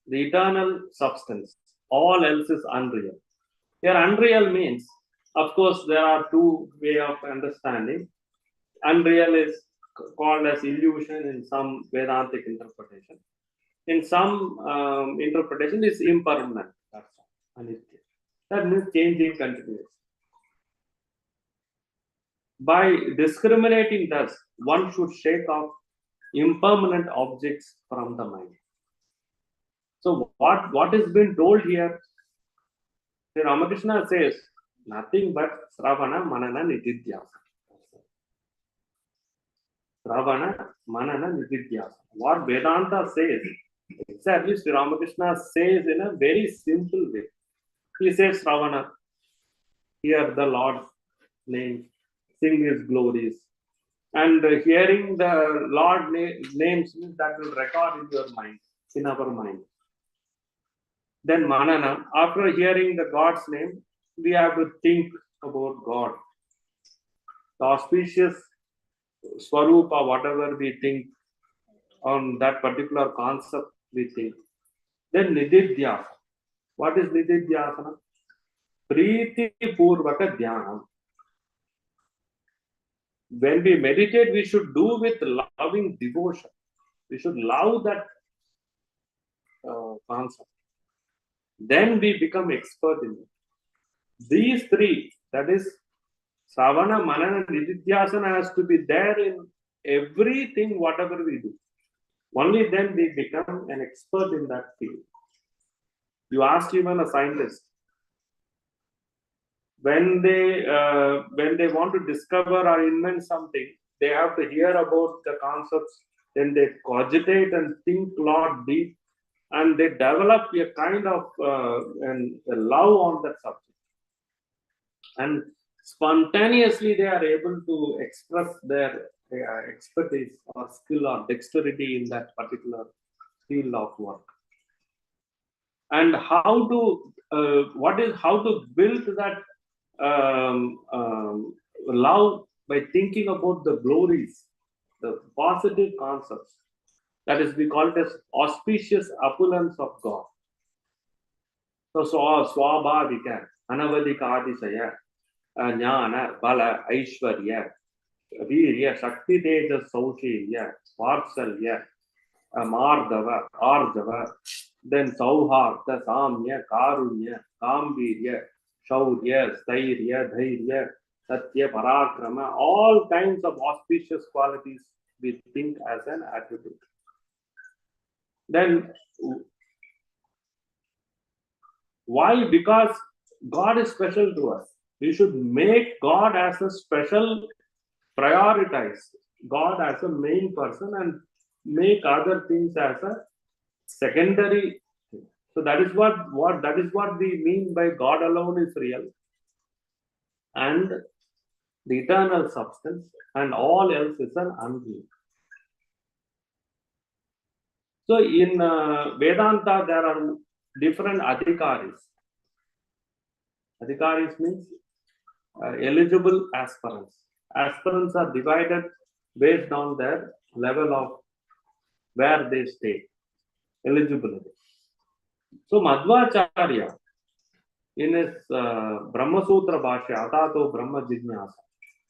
The eternal substance. All else is unreal. Here, unreal means, of course, there are two ways of understanding. Unreal is called as illusion in some Vedantic interpretation. In some interpretation, it's impermanent. That's Anitya. That means changing continuously. By discriminating thus, one should shake off impermanent objects from the mind. So what is being told here? Sri Ramakrishna says nothing but Sravana, Manana, Nididhyasa. Sravana, Manana, Nididhyasa. What Vedanta says, exactly Sri Ramakrishna says in a very simple way. He says Sravana, hear the Lord's name, sing his glories. And hearing the Lord names means that will record in your mind, in our mind. Then Manana, after hearing the God's name, we have to think about God. The auspicious Swarupa, whatever we think on that particular concept, we think. Then Nididhyasa. What is Nididhyasana? Priti Purvaka Dhyanam. When we meditate, we should do with loving devotion. We should love that concept. Then we become expert in it. These three, that is Sravana, Manana, Nididhyasana, has to be there in everything, whatever we do. Only then we become an expert in that field. You ask even a scientist, when they want to discover or invent something, they have to hear about the concepts, then they cogitate and think a lot deep, and they develop a kind of a love on that subject. And spontaneously they are able to express their expertise or skill or dexterity in that particular field of work. And how to build that love by thinking about the glories, the positive concepts. That is, we call it as auspicious opulence of God. So Swabhavika, Anavadika Adisaya, Jnana, Bala, Aishwarya, Virya, Shakti Teja, Saushirya, Varsalya, Mardava, Ardava, then Sauhartha, Samya, Karunya, Kambirya, Shaurya, Stairya, Dhairya, Satya, Parakrama, all kinds of auspicious qualities we think as an attribute. Then, why? Because God is special to us. We should make God as a special, prioritize God as a main person and make other things as a secondary thing. So that is what we mean by God alone is real, and the eternal substance, and all else is an unreal. So in Vedanta there are different adhikaris. Adhikaris means eligible aspirants. Aspirants are divided based on their level of where they stay, eligibility. So Madhvacharya, in his Brahma Sutra Bhashya, Atato Brahma Jijnasa,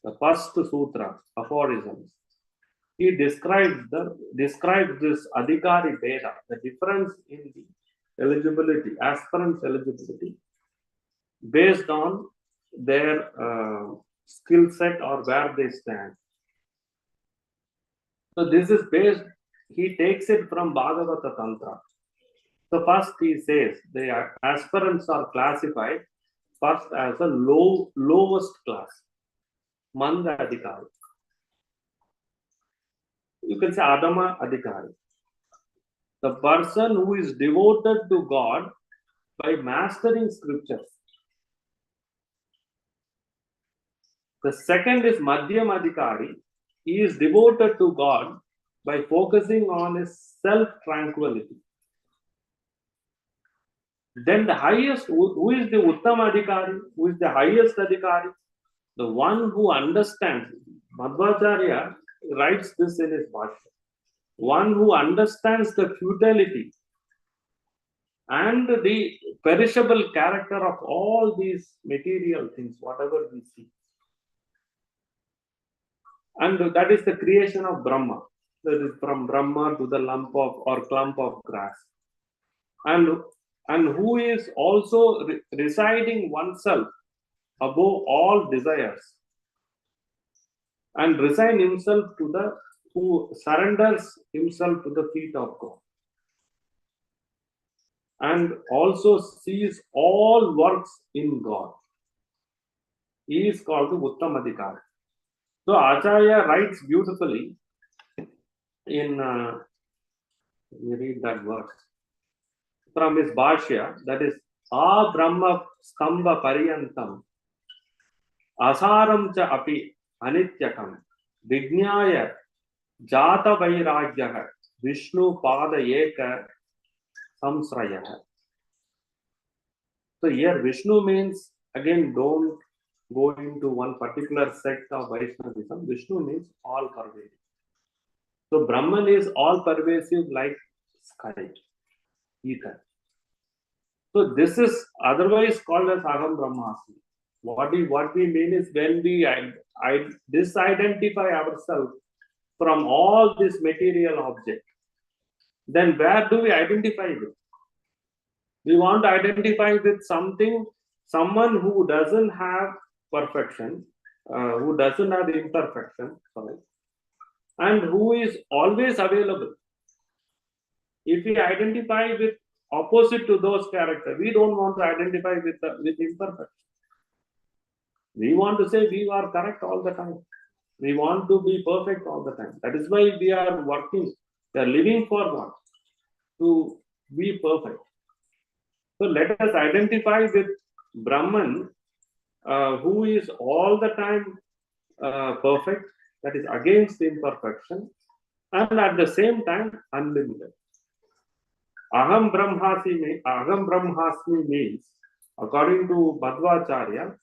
the first sutra, aphorisms, he describes this Adhikari Veda, the difference in the eligibility, aspirants' eligibility, based on their skill set or where they stand. So this is based, he takes it from Bhagavata Tantra. So first he says the aspirants are classified first as a lowest class, Manda Adhikari. You can say Adama Adhikari. The person who is devoted to God by mastering scriptures. The second is Madhyam Adhikari. He is devoted to God by focusing on his self-tranquility. Then the highest, who is the Uttam Adhikari? Who is the highest Adhikari? The one who understands. Madhvacharya writes this in his Bhashya. One who understands the futility and the perishable character of all these material things, whatever we see. And that is the creation of Brahma. That is from Brahma to the lump of or clump of grass. And who is also residing oneself above all desires and resign himself to the, who surrenders himself to the feet of God. And also sees all works in God. He is called the Uttam Adhikari. So Acharya writes beautifully in, let me read that verse from his Bhashya, that is, A Brahma Stamba Pariyantam Asaram cha api anityakam Vijnaya Jata Vairagyaha Vishnu Pada Eka Samsrayaha. So here Vishnu means, again, don't go into one particular sect of Vaishnavism. Vishnu means all pervading. So Brahman is all pervasive like sky, ether. So this is otherwise called as Aham Brahmasmi. What we mean is when we disidentify ourselves from all this material object, then where do we identify with? We want to identify with something, someone who doesn't have perfection, who doesn't have imperfection, sorry, and who is always available. If we identify with opposite to those characters, we don't want to identify with imperfection. We want to say we are correct all the time. We want to be perfect all the time. That is why we are working. We are living for what? To be perfect. So let us identify with Brahman, who is all the time perfect, that is against imperfection, and at the same time unlimited. Aham Brahmasmi means, according to Madhvacharya,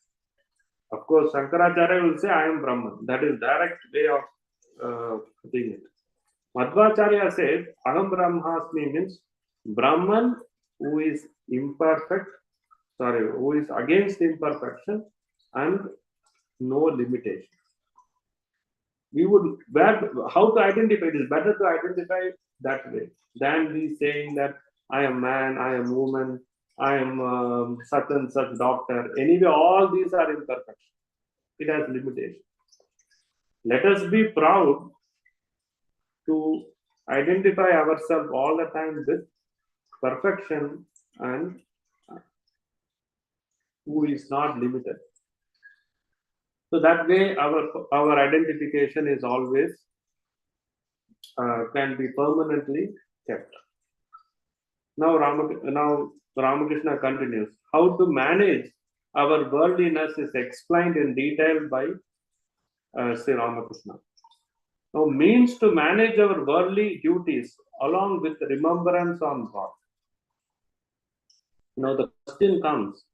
of course, Shankaracharya will say, I am Brahman. That is direct way of putting it. Madhvacharya says, Aham Brahmasmi means Brahman who is imperfect, who is against imperfection and no limitation. We would, how to identify it is better to identify that way than we saying that I am man, I am woman, I am such and such doctor. Anyway, all these are imperfection. It has limitation. Let us be proud to identify ourselves all the time with perfection and who is not limited. So that way our identification is always can be permanently kept. Now Ramakrishna continues. How to manage our worldliness is explained in detail by Sri Ramakrishna. Now, means to manage our worldly duties along with remembrance on God. Now the question comes,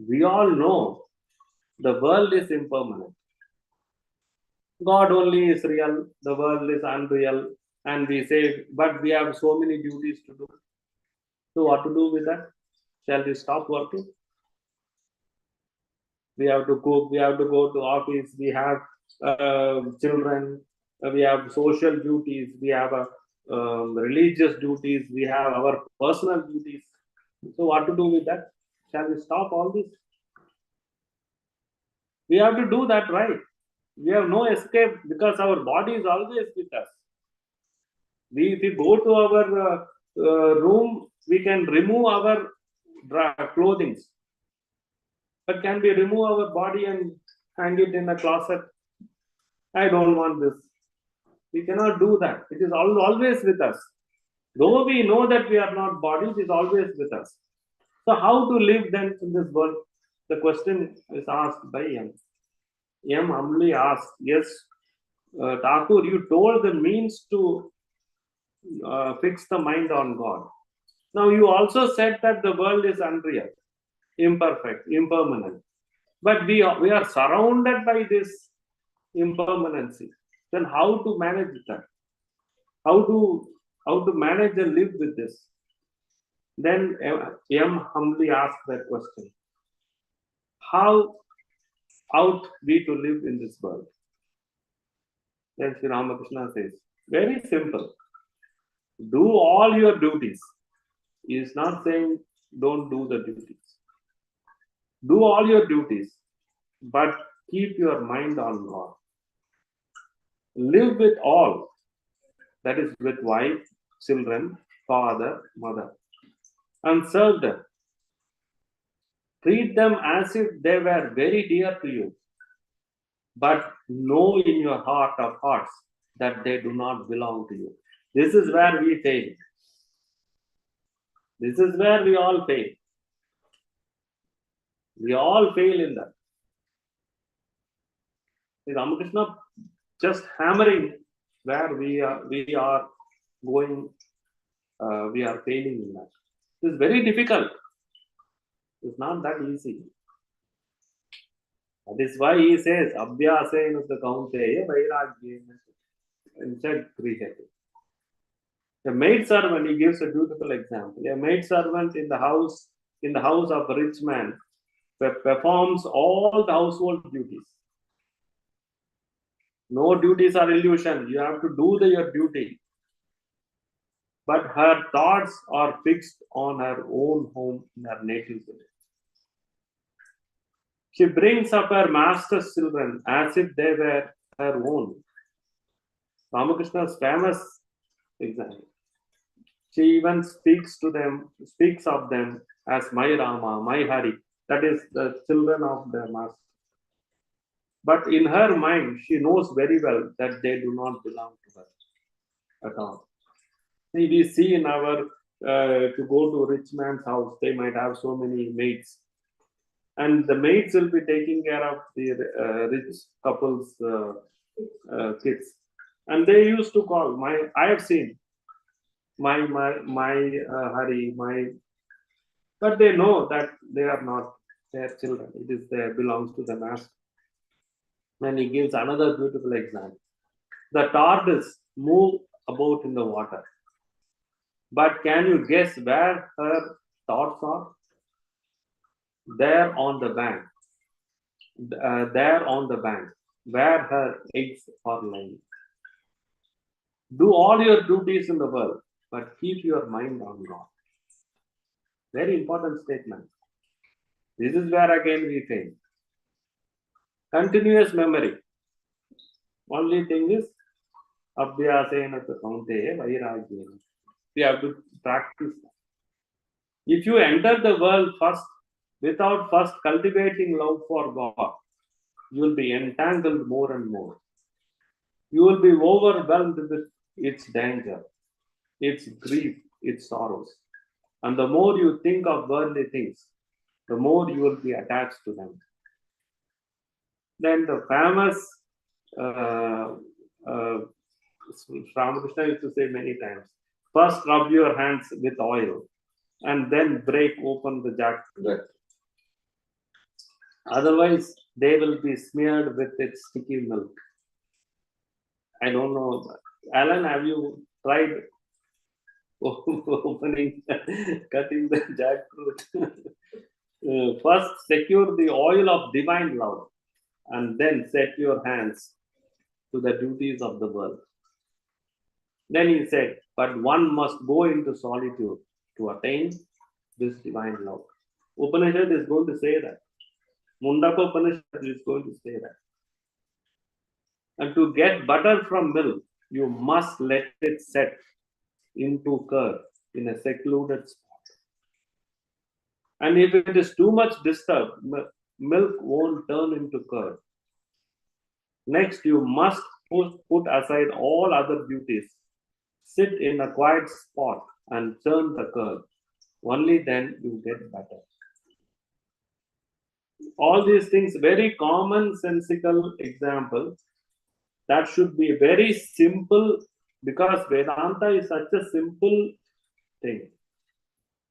we all know the world is impermanent. God only is real, the world is unreal, and we say, but we have so many duties to do. So what to do with that? Shall we stop working? We have to cook, we have to go to office, we have children, we have social duties, we have religious duties, we have our personal duties. So what to do with that? Shall we stop all this? We have to do that, right? We have no escape because our body is always with us. If we go to our room, we can remove our clothing. But can we remove our body and hang it in a closet? I don't want this. We cannot do that. It is always with us. Though we know that we are not bodies, it is always with us. So how to live then in this world? The question is asked by M. M humbly asked, yes, Thakur, you told the means to fix the mind on God. Now you also said that the world is unreal, imperfect, impermanent. But we are surrounded by this impermanency. Then how to manage that? How to manage and live with this? Then M humbly asked that question. How ought we to live in this world? Then Sri Ramakrishna says, very simple. Do all your duties. He is not saying don't do the duties. Do all your duties, but keep your mind on God. Live with all, that is with wife, children, father, mother, and serve them. Treat them as if they were very dear to you, but know in your heart of hearts that they do not belong to you. This is where we fail. This is where we all fail. We all fail in that. Ramakrishna just hammering where we are going, we are failing in that. It is very difficult. It's not that easy. That is why he says, Abhyasena kaunteya vairagyena instead kriyate. A maid servant, he gives a beautiful example. A maid servant in the house of a rich man performs all the household duties. No duties are illusion. You have to do your duty. But her thoughts are fixed on her own home in her native village. She brings up her master's children as if they were her own. Ramakrishna's famous example. She even speaks of them as my Rama, my Hari. That is the children of the master. But in her mind, she knows very well that they do not belong to her at all. We see in our, to go to a rich man's house, they might have so many maids. And the maids will be taking care of the rich couple's kids. And they used to call, I have seen, my Hari, but they know that they are not their children. It belongs to the master. And he gives another beautiful example. The tortoise move about in the water. But can you guess where her thoughts are? There on the bank. There on the bank, where her eggs are lying. Do all your duties in the world, but keep your mind on God. Very important statement. This is where again we fail. Continuous memory. Only thing is, abhyasena kaunteya vairagyena. We have to practice. If you enter the world without first cultivating love for God, you will be entangled more and more. You will be overwhelmed with its danger, its grief, its sorrows. And the more you think of worldly things, the more you will be attached to them. Then the famous Ramakrishna used to say many times, first rub your hands with oil and then break open the jackfruit. Otherwise, they will be smeared with its sticky milk. I don't know. Alan, have you tried opening, cutting the jackfruit. First, secure the oil of divine love, and then set your hands to the duties of the world. Then he said, but one must go into solitude to attain this divine love. Upanishad is going to say that. Mundaka Upanishad is going to say that. And to get butter from milk, you must let it set into curd in a secluded spot. And if it is too much disturbed, milk won't turn into curd. Next, you must put aside all other duties. Sit in a quiet spot and churn the curd. Only then you get butter. All these things, very commonsensical examples that should be very simple, because Vedanta is such a simple thing.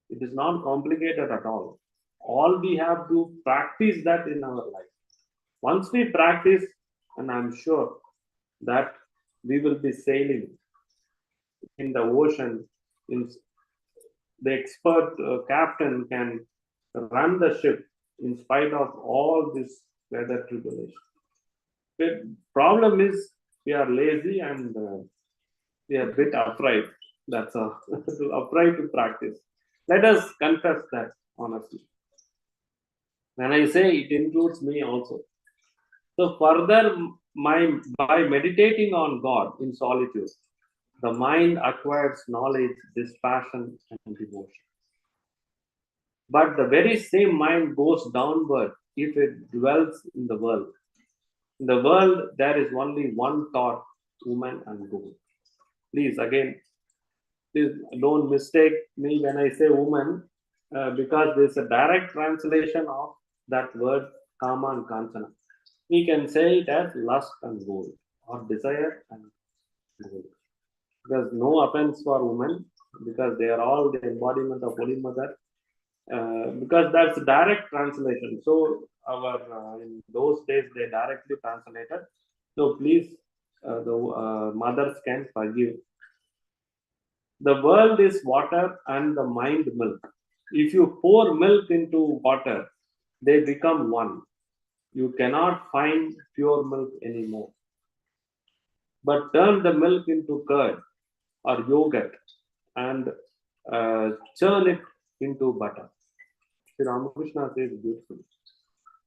It is not complicated at all. All we have to practice that in our life. Once we practice, and I'm sure that we will be sailing in the ocean. The expert captain can run the ship in spite of all this weather tribulation. The problem is we are lazy and we are a bit afraid. That's all. Afraid to practice. Let us confess that honestly. When I say it includes me also. So further, by meditating on God in solitude, the mind acquires knowledge, dispassion, and devotion. But the very same mind goes downward if it dwells in the world. In the world, there is only one thought, woman and gold. Please, again, please don't mistake me when I say woman, because there's a direct translation of that word, kama and kanchana. We can say it as lust and gold, or desire and gold. Because no offense for women, because they are all the embodiment of Holy Mother. Because that's direct translation. So our in those days they directly translated. So please, the mothers can forgive. The world is water and the mind milk. If you pour milk into water, they become one. You cannot find pure milk anymore. But turn the milk into curd or yogurt and churn it into butter. Sri Ramakrishna says beautifully.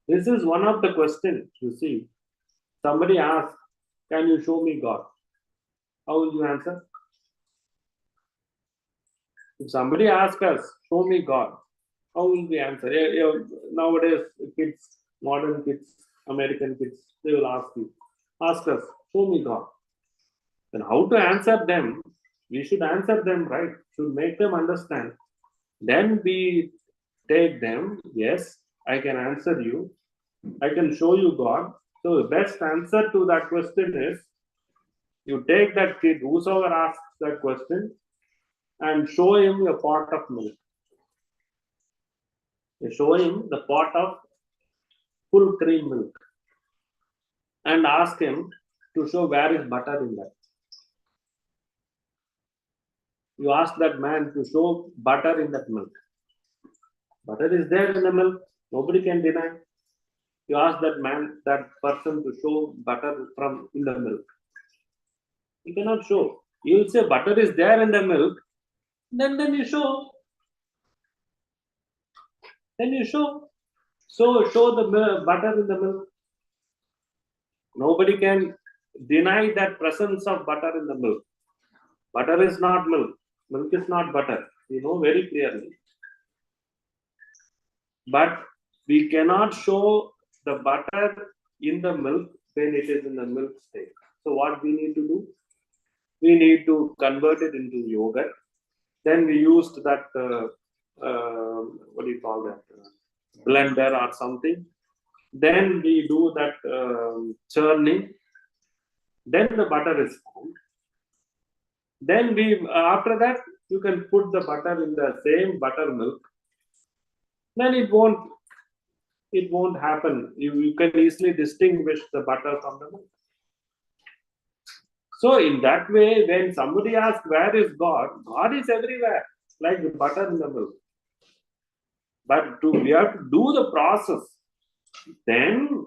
This is one of the questions, you see. Somebody asks, can you show me God? How will you answer? If somebody asks us, show me God, how will we answer? Nowadays, kids, modern kids, American kids, they will ask us, show me God. Then how to answer them? We should answer them right, should make them understand. Then we take them, yes, I can answer you, I can show you God. So the best answer to that question is, you take that kid, whosoever asks that question, and show him a pot of milk. You show him the pot of full cream milk and ask him to show where is butter in that. You ask that man to show butter in that milk. Butter is there in the milk, nobody can deny. You ask that man, that person to show butter from in the milk. You cannot show. You will say butter is there in the milk, then you show. Then you show. So show the butter in the milk. Nobody can deny that presence of butter in the milk. Butter is not milk. Milk is not butter. You know very clearly. But we cannot show the butter in the milk when it is in the milk state. So what we need to do? We need to convert it into yogurt. Then we used that, what do you call that? Blender or something. Then we do that churning. Then the butter is formed. Then after that, you can put the butter in the same buttermilk. Then it won't happen. You can easily distinguish the butter from the milk. So in that way, when somebody asks where is God, God is everywhere, like the butter in the milk. But we have to do the process. Then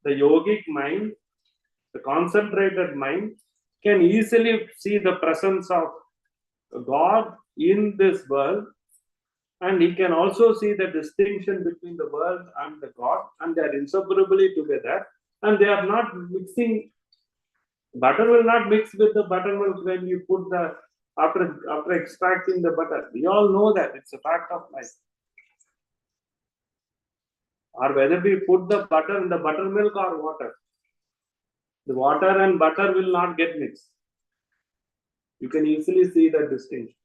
the yogic mind, the concentrated mind, can easily see the presence of God in this world, and he can also see the distinction between the world and the God, and they are inseparably together, and they are not mixing. Butter will not mix with the buttermilk when you put the after extracting the butter. We all know that it's a fact of life. Or whether we put the butter in the buttermilk or water, the water and butter will not get mixed. You can easily see the distinction.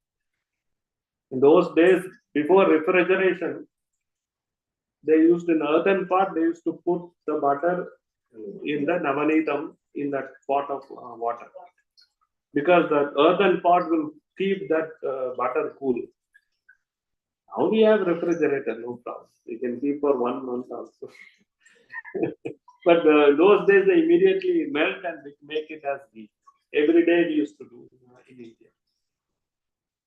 In those days, before refrigeration, they used an earthen pot. They used to put the butter in the navanitam in that pot of water, because the earthen pot will keep that butter cool. Now we have refrigerator, no problem. We can keep for 1 month also. But those days they immediately melt and make it as ghee. Every day we used to do in India.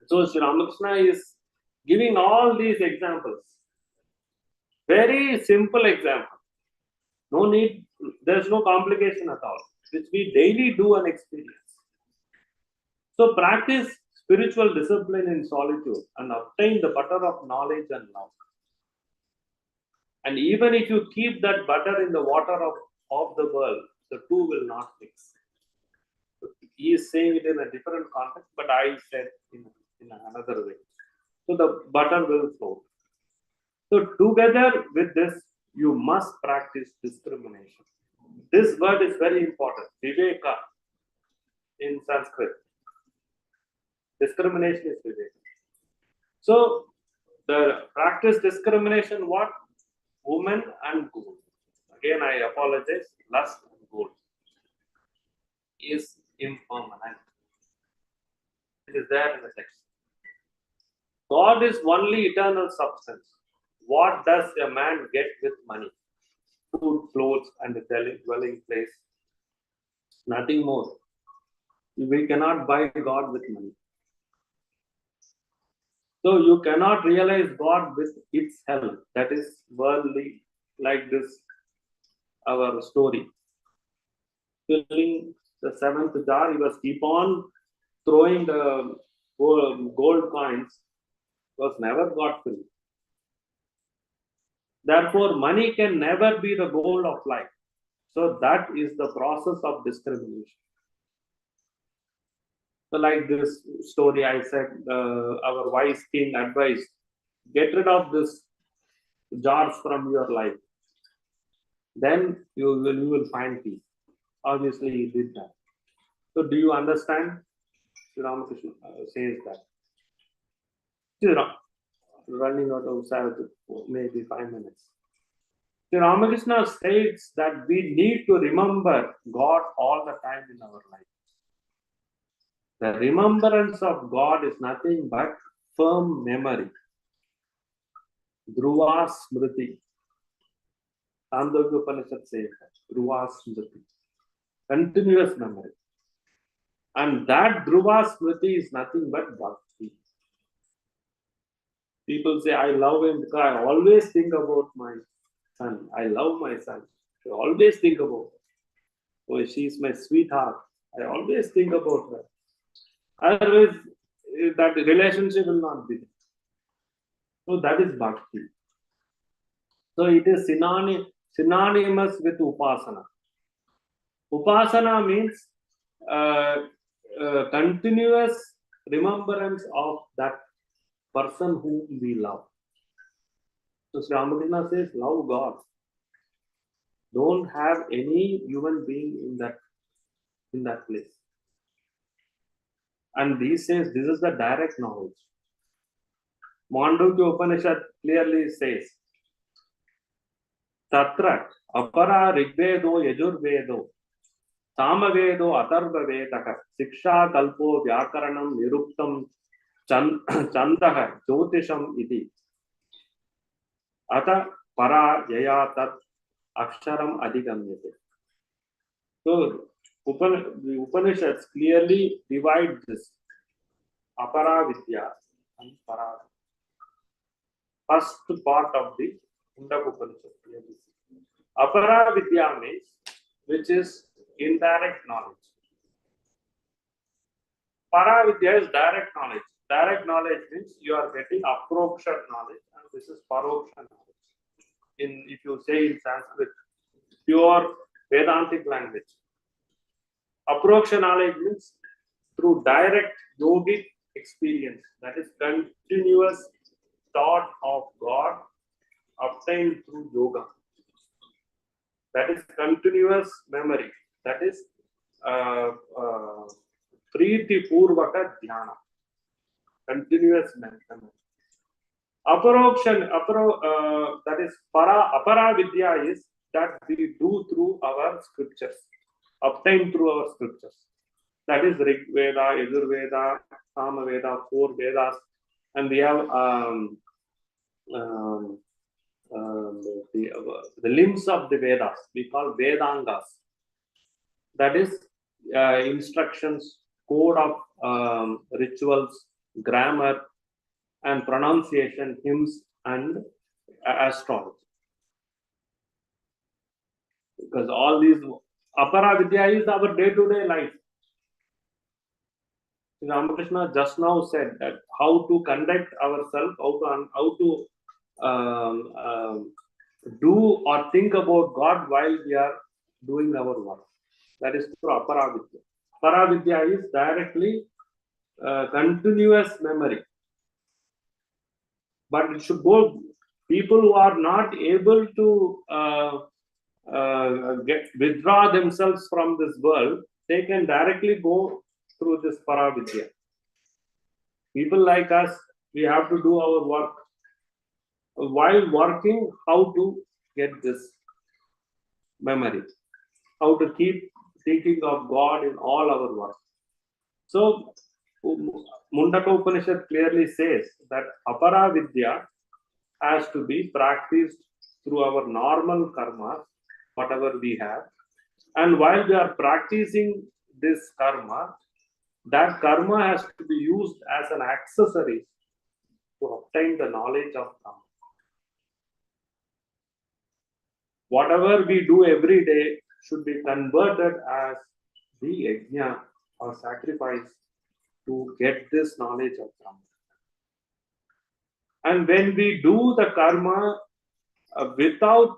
So Sri Ramakrishna is giving all these examples. Very simple example. No need, there's no complication at all, which we daily do and experience. So practice spiritual discipline in solitude and obtain the butter of knowledge and love. And even if you keep that butter in the water of the world, the two will not mix. He is saying it in a different context, but I said in another way. So the butter will float. So together with this, you must practice discrimination. This word is very important. Viveka in Sanskrit. Discrimination is viveka. So the practice discrimination, what? Woman and gold. Again, I apologize. Lust and gold is impermanent. It is there in the text. God is only eternal substance. What does a man get with money? Food, clothes, and a dwelling place. Nothing more. We cannot buy God with money. So you cannot realize God with its help. That is worldly, like this, our story. Filling the seventh jar, he was keep on throwing the gold coins, was never got filled. Therefore, money can never be the goal of life. So that is the process of discrimination. So like this story I said, our wise king advised, get rid of this jars from your life. Then you will find peace. Obviously, he did that. So do you understand? Sri Ramakrishna says that. Running out of maybe 5 minutes. Sri Ramakrishna states that we need to remember God all the time in our life. The remembrance of God is nothing but firm memory. Dhruva Smriti. Chandogya Upanishad says that. Dhruva Smriti. Continuous memory. And that Dhruva Smriti is nothing but bhakti. People say, I love him because I always think about my son. I love my son. I always think about her. Oh, she's my sweetheart. I always think about her. Otherwise, that relationship will not be there. So that is bhakti. So it is synonymous with upasana. Upasana means continuous remembrance of that person whom we love. So Sri Ramakrishna says, love God. Don't have any human being in that place. And he says this is the direct knowledge. Mandukya Upanishad clearly says, Tatra apara rigvedo yajurvedo samavedo atharva vedaka siksha kalpo vyakaranam niruktam chandaha jyotisham iti ata para yaya tat aksharam adhigamyate. So The Upanishads clearly divide this Apara Vidya and Para. First part of the Mundaka Upanishad clearly. Apara Vidya means which is indirect knowledge. Para Vidya is direct knowledge. Direct knowledge means you are getting aproksha knowledge, and this is paroksha knowledge. If you say in Sanskrit, pure Vedantic language. Aproksha knowledge means through direct yogic experience, that is continuous thought of God obtained through yoga. That is continuous memory. That is Priti Purvaka Dhyana. Continuous memory. That is Apara Vidya is that we do through our scriptures, obtained through our scriptures. That is Rig Veda, Yajur Veda, Sama Veda, 4 Vedas, and we have the limbs of the Vedas. We call Vedangas. That is instructions, code of rituals, grammar, and pronunciation, hymns, and astrology. Because all these Apara Vidya is our day-to-day life. Ramakrishna just now said that how to conduct ourselves, how to do or think about God while we are doing our work. That is through Apara Vidya. Para Vidya is directly continuous memory. But it should go, people who are not able to withdraw themselves from this world, they can directly go through this Para Vidya. People like us, we have to do our work. While working, how to get this memory, how to keep thinking of God in all our work. So, Mundaka Upanishad clearly says that Apara Vidya has to be practiced through our normal karma, whatever we have. And while we are practicing this karma, that karma has to be used as an accessory to obtain the knowledge of Brahma. Whatever we do every day should be converted as the yajna or sacrifice to get this knowledge of Brahma. And when we do the karma without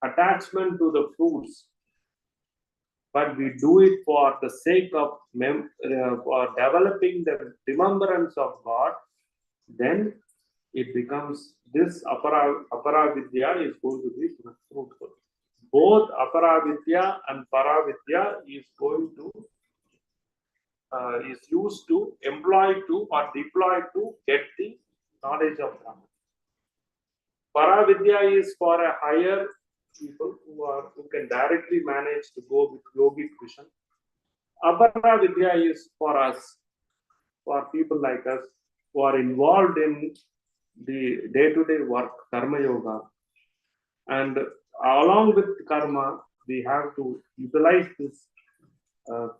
attachment to the fruits, but we do it for the sake of for developing the remembrance of God, then it becomes this Apara Vidya is going to be fruitful. Both Apara Vidya and Para Vidya is going to is used to employ to or deploy to get the knowledge of Brahman. Para Vidya is for a higher people who can directly manage to go with yogic vision. Apara Vidya is for us, for people like us who are involved in the day-to-day work, karma yoga, and along with karma, we have to utilize this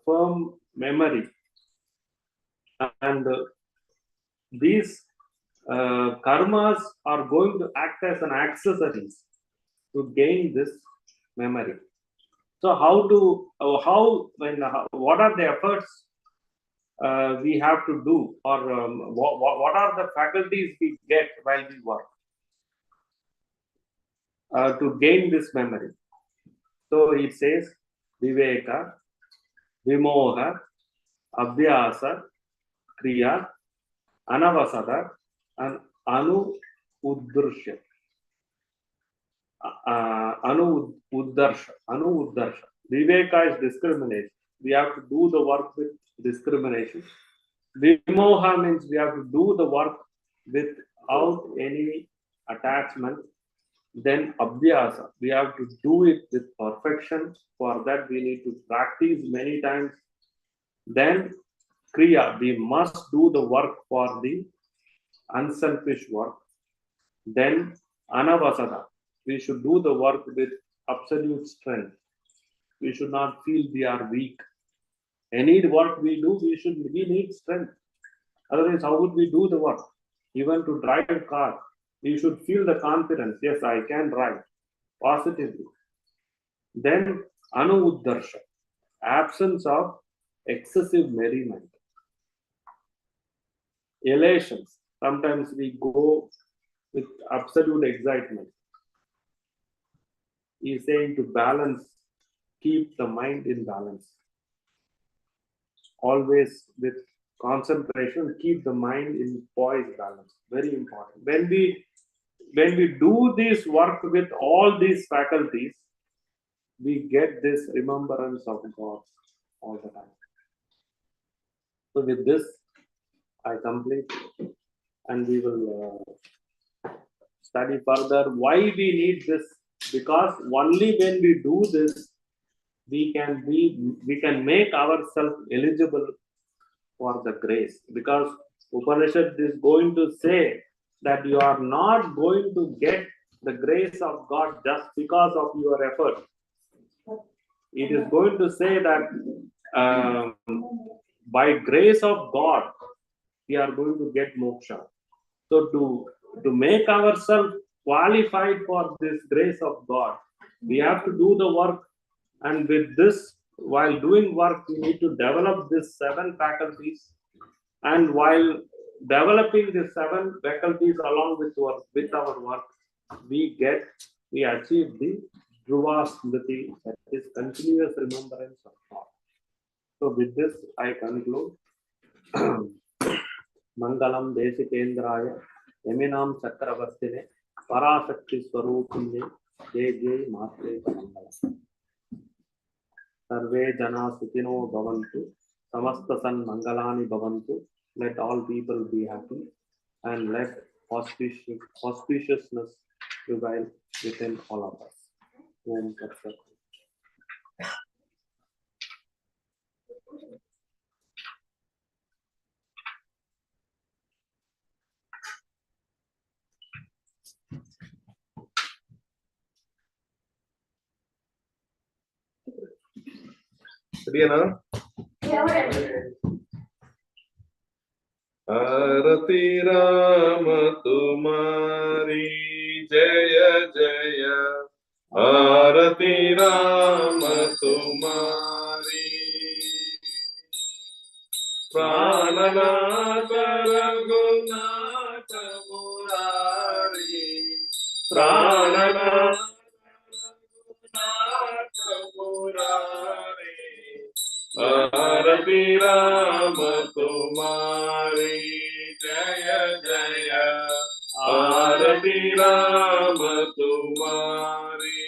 firm memory, and these karmas are going to act as an accessories to gain this memory. So what are the efforts we have to do, or what are the faculties we get while we work to gain this memory? So it says Viveka, Vimoha, Abhyasa, Kriya, Anavasada, and Anu Uddarsha. Anu Uddarsha. Viveka is discrimination. We have to do the work with discrimination. Vimoha means we have to do the work without any attachment. Then Abhyasa, we have to do it with perfection. For that, we need to practice many times. Then Kriya, we must do the work for the unselfish work. Then Anavasada, we should do the work with absolute strength. We should not feel we are weak. Any work we do, we need strength. Otherwise, how would we do the work? Even to drive a car, we should feel the confidence. Yes, I can drive positively. Then anuuddarsha, absence of excessive merriment. Elations. Sometimes we go with absolute excitement. He is saying to balance, keep the mind in balance. Always with concentration, keep the mind in poised balance. Very important. When we do this work with all these faculties, we get this remembrance of God all the time. So with this, I complete, and we will study further why we need this. Because only when we do this, we can make ourselves eligible for the grace. Because Upanishad is going to say that you are not going to get the grace of God just because of your effort. It is going to say that by grace of God, we are going to get moksha. So to make ourselves qualified for this grace of God, we have to do the work. And with this, while doing work, we need to develop these 7 faculties. And while developing these 7 faculties along with our work, we achieve the Dhruva Smriti, that is continuous remembrance of God. So with this, I conclude. Mangalam Desikendraya, Eminam Chakravartine, Parashakti Swarupine, Jai Matre Mangalam. Sarve Jana Sukino Bhavantu, Samastasan Mangalani Bhavantu. Let all people be happy and let auspiciousness prevail within all of us. Om Tat Sat. Ready, Arati Rama Tumari Jaya Jaya, Arati Rama Tumari Prananatha Raghunatha Murari, Prananatha Raghunatha Murari, Arati Rama Tumari Jaya Jaya, Arati Rama Tumari.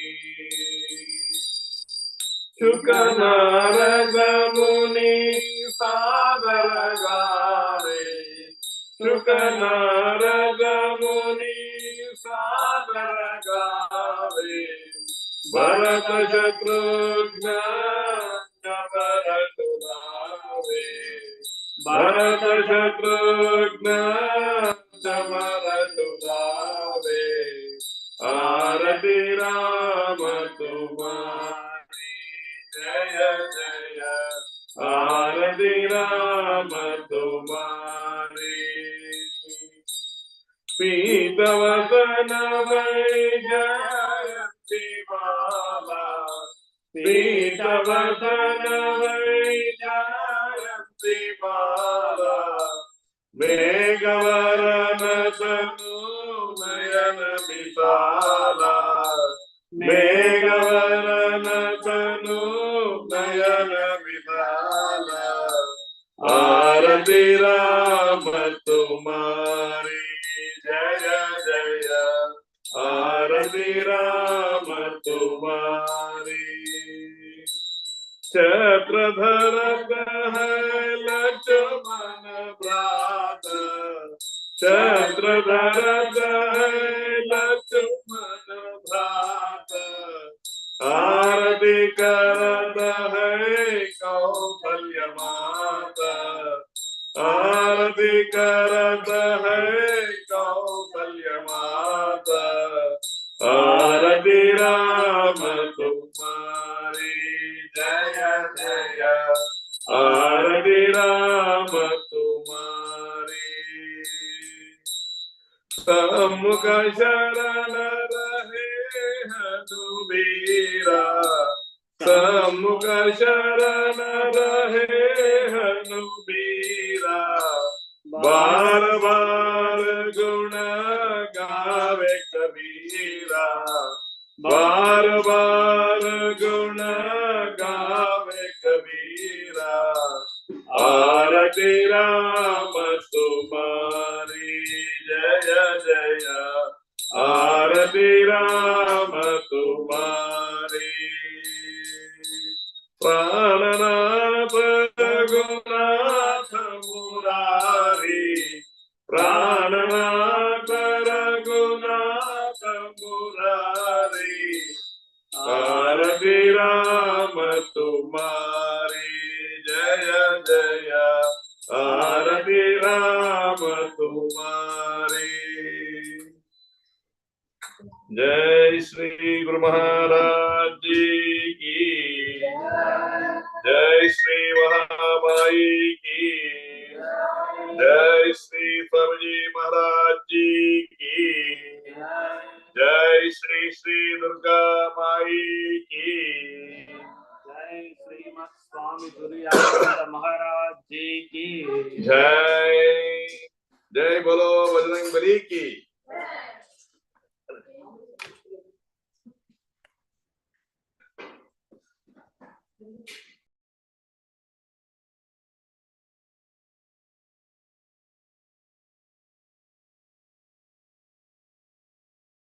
Shukanaraga Muni Sagaragare, Shukanaraga Muni Sagaragare, Bharata Shatrugna Navaratudave, Bharata Shatrugna Navaratudave, Arati Rama Tumari Jaya Jaya, Arati Rama Tumari. Pitavasana Vajayanti Mala, Pitavasana Vajayanti Mala, Meghavarana Tanu Nayana Vitala, Meghavarana Tanu Nayana Vitala, Arati Rama Tumari Jaya Jaya, Arati Rama Tumari. Chakradhara Hai Lakshmana Brata, Chakradhara Hai Lakshmana Brata, Arati Karata Hai Kaupalya Mata, Arati Karata Hai Kaupalya Mata, Arati Rama Tumari सम्मुख शरण रहे हनुबीरा सम्मुख शरण रहे हनुबीरा बार बार गुण गावे कबीरा बार बार गुण गावे कबीरा आरती राम तुम्हारी जय जय आरती राम तुम्हारी प्राणनाथ रघुनाथ मुरारी प्राणनाथ रघुनाथ मुरारी आरती राम तुम्हारी जय जय आरती राम तुम्हारी जय श्री गुरु महाराज जी की जय श्री महामाई की जय श्री स्वामी महाराज जी की जय श्री श्री दुर्गा माई की जय श्रीमद स्वामी तुरानंद महाराज जी की जय जय बोलो बजरंग बली की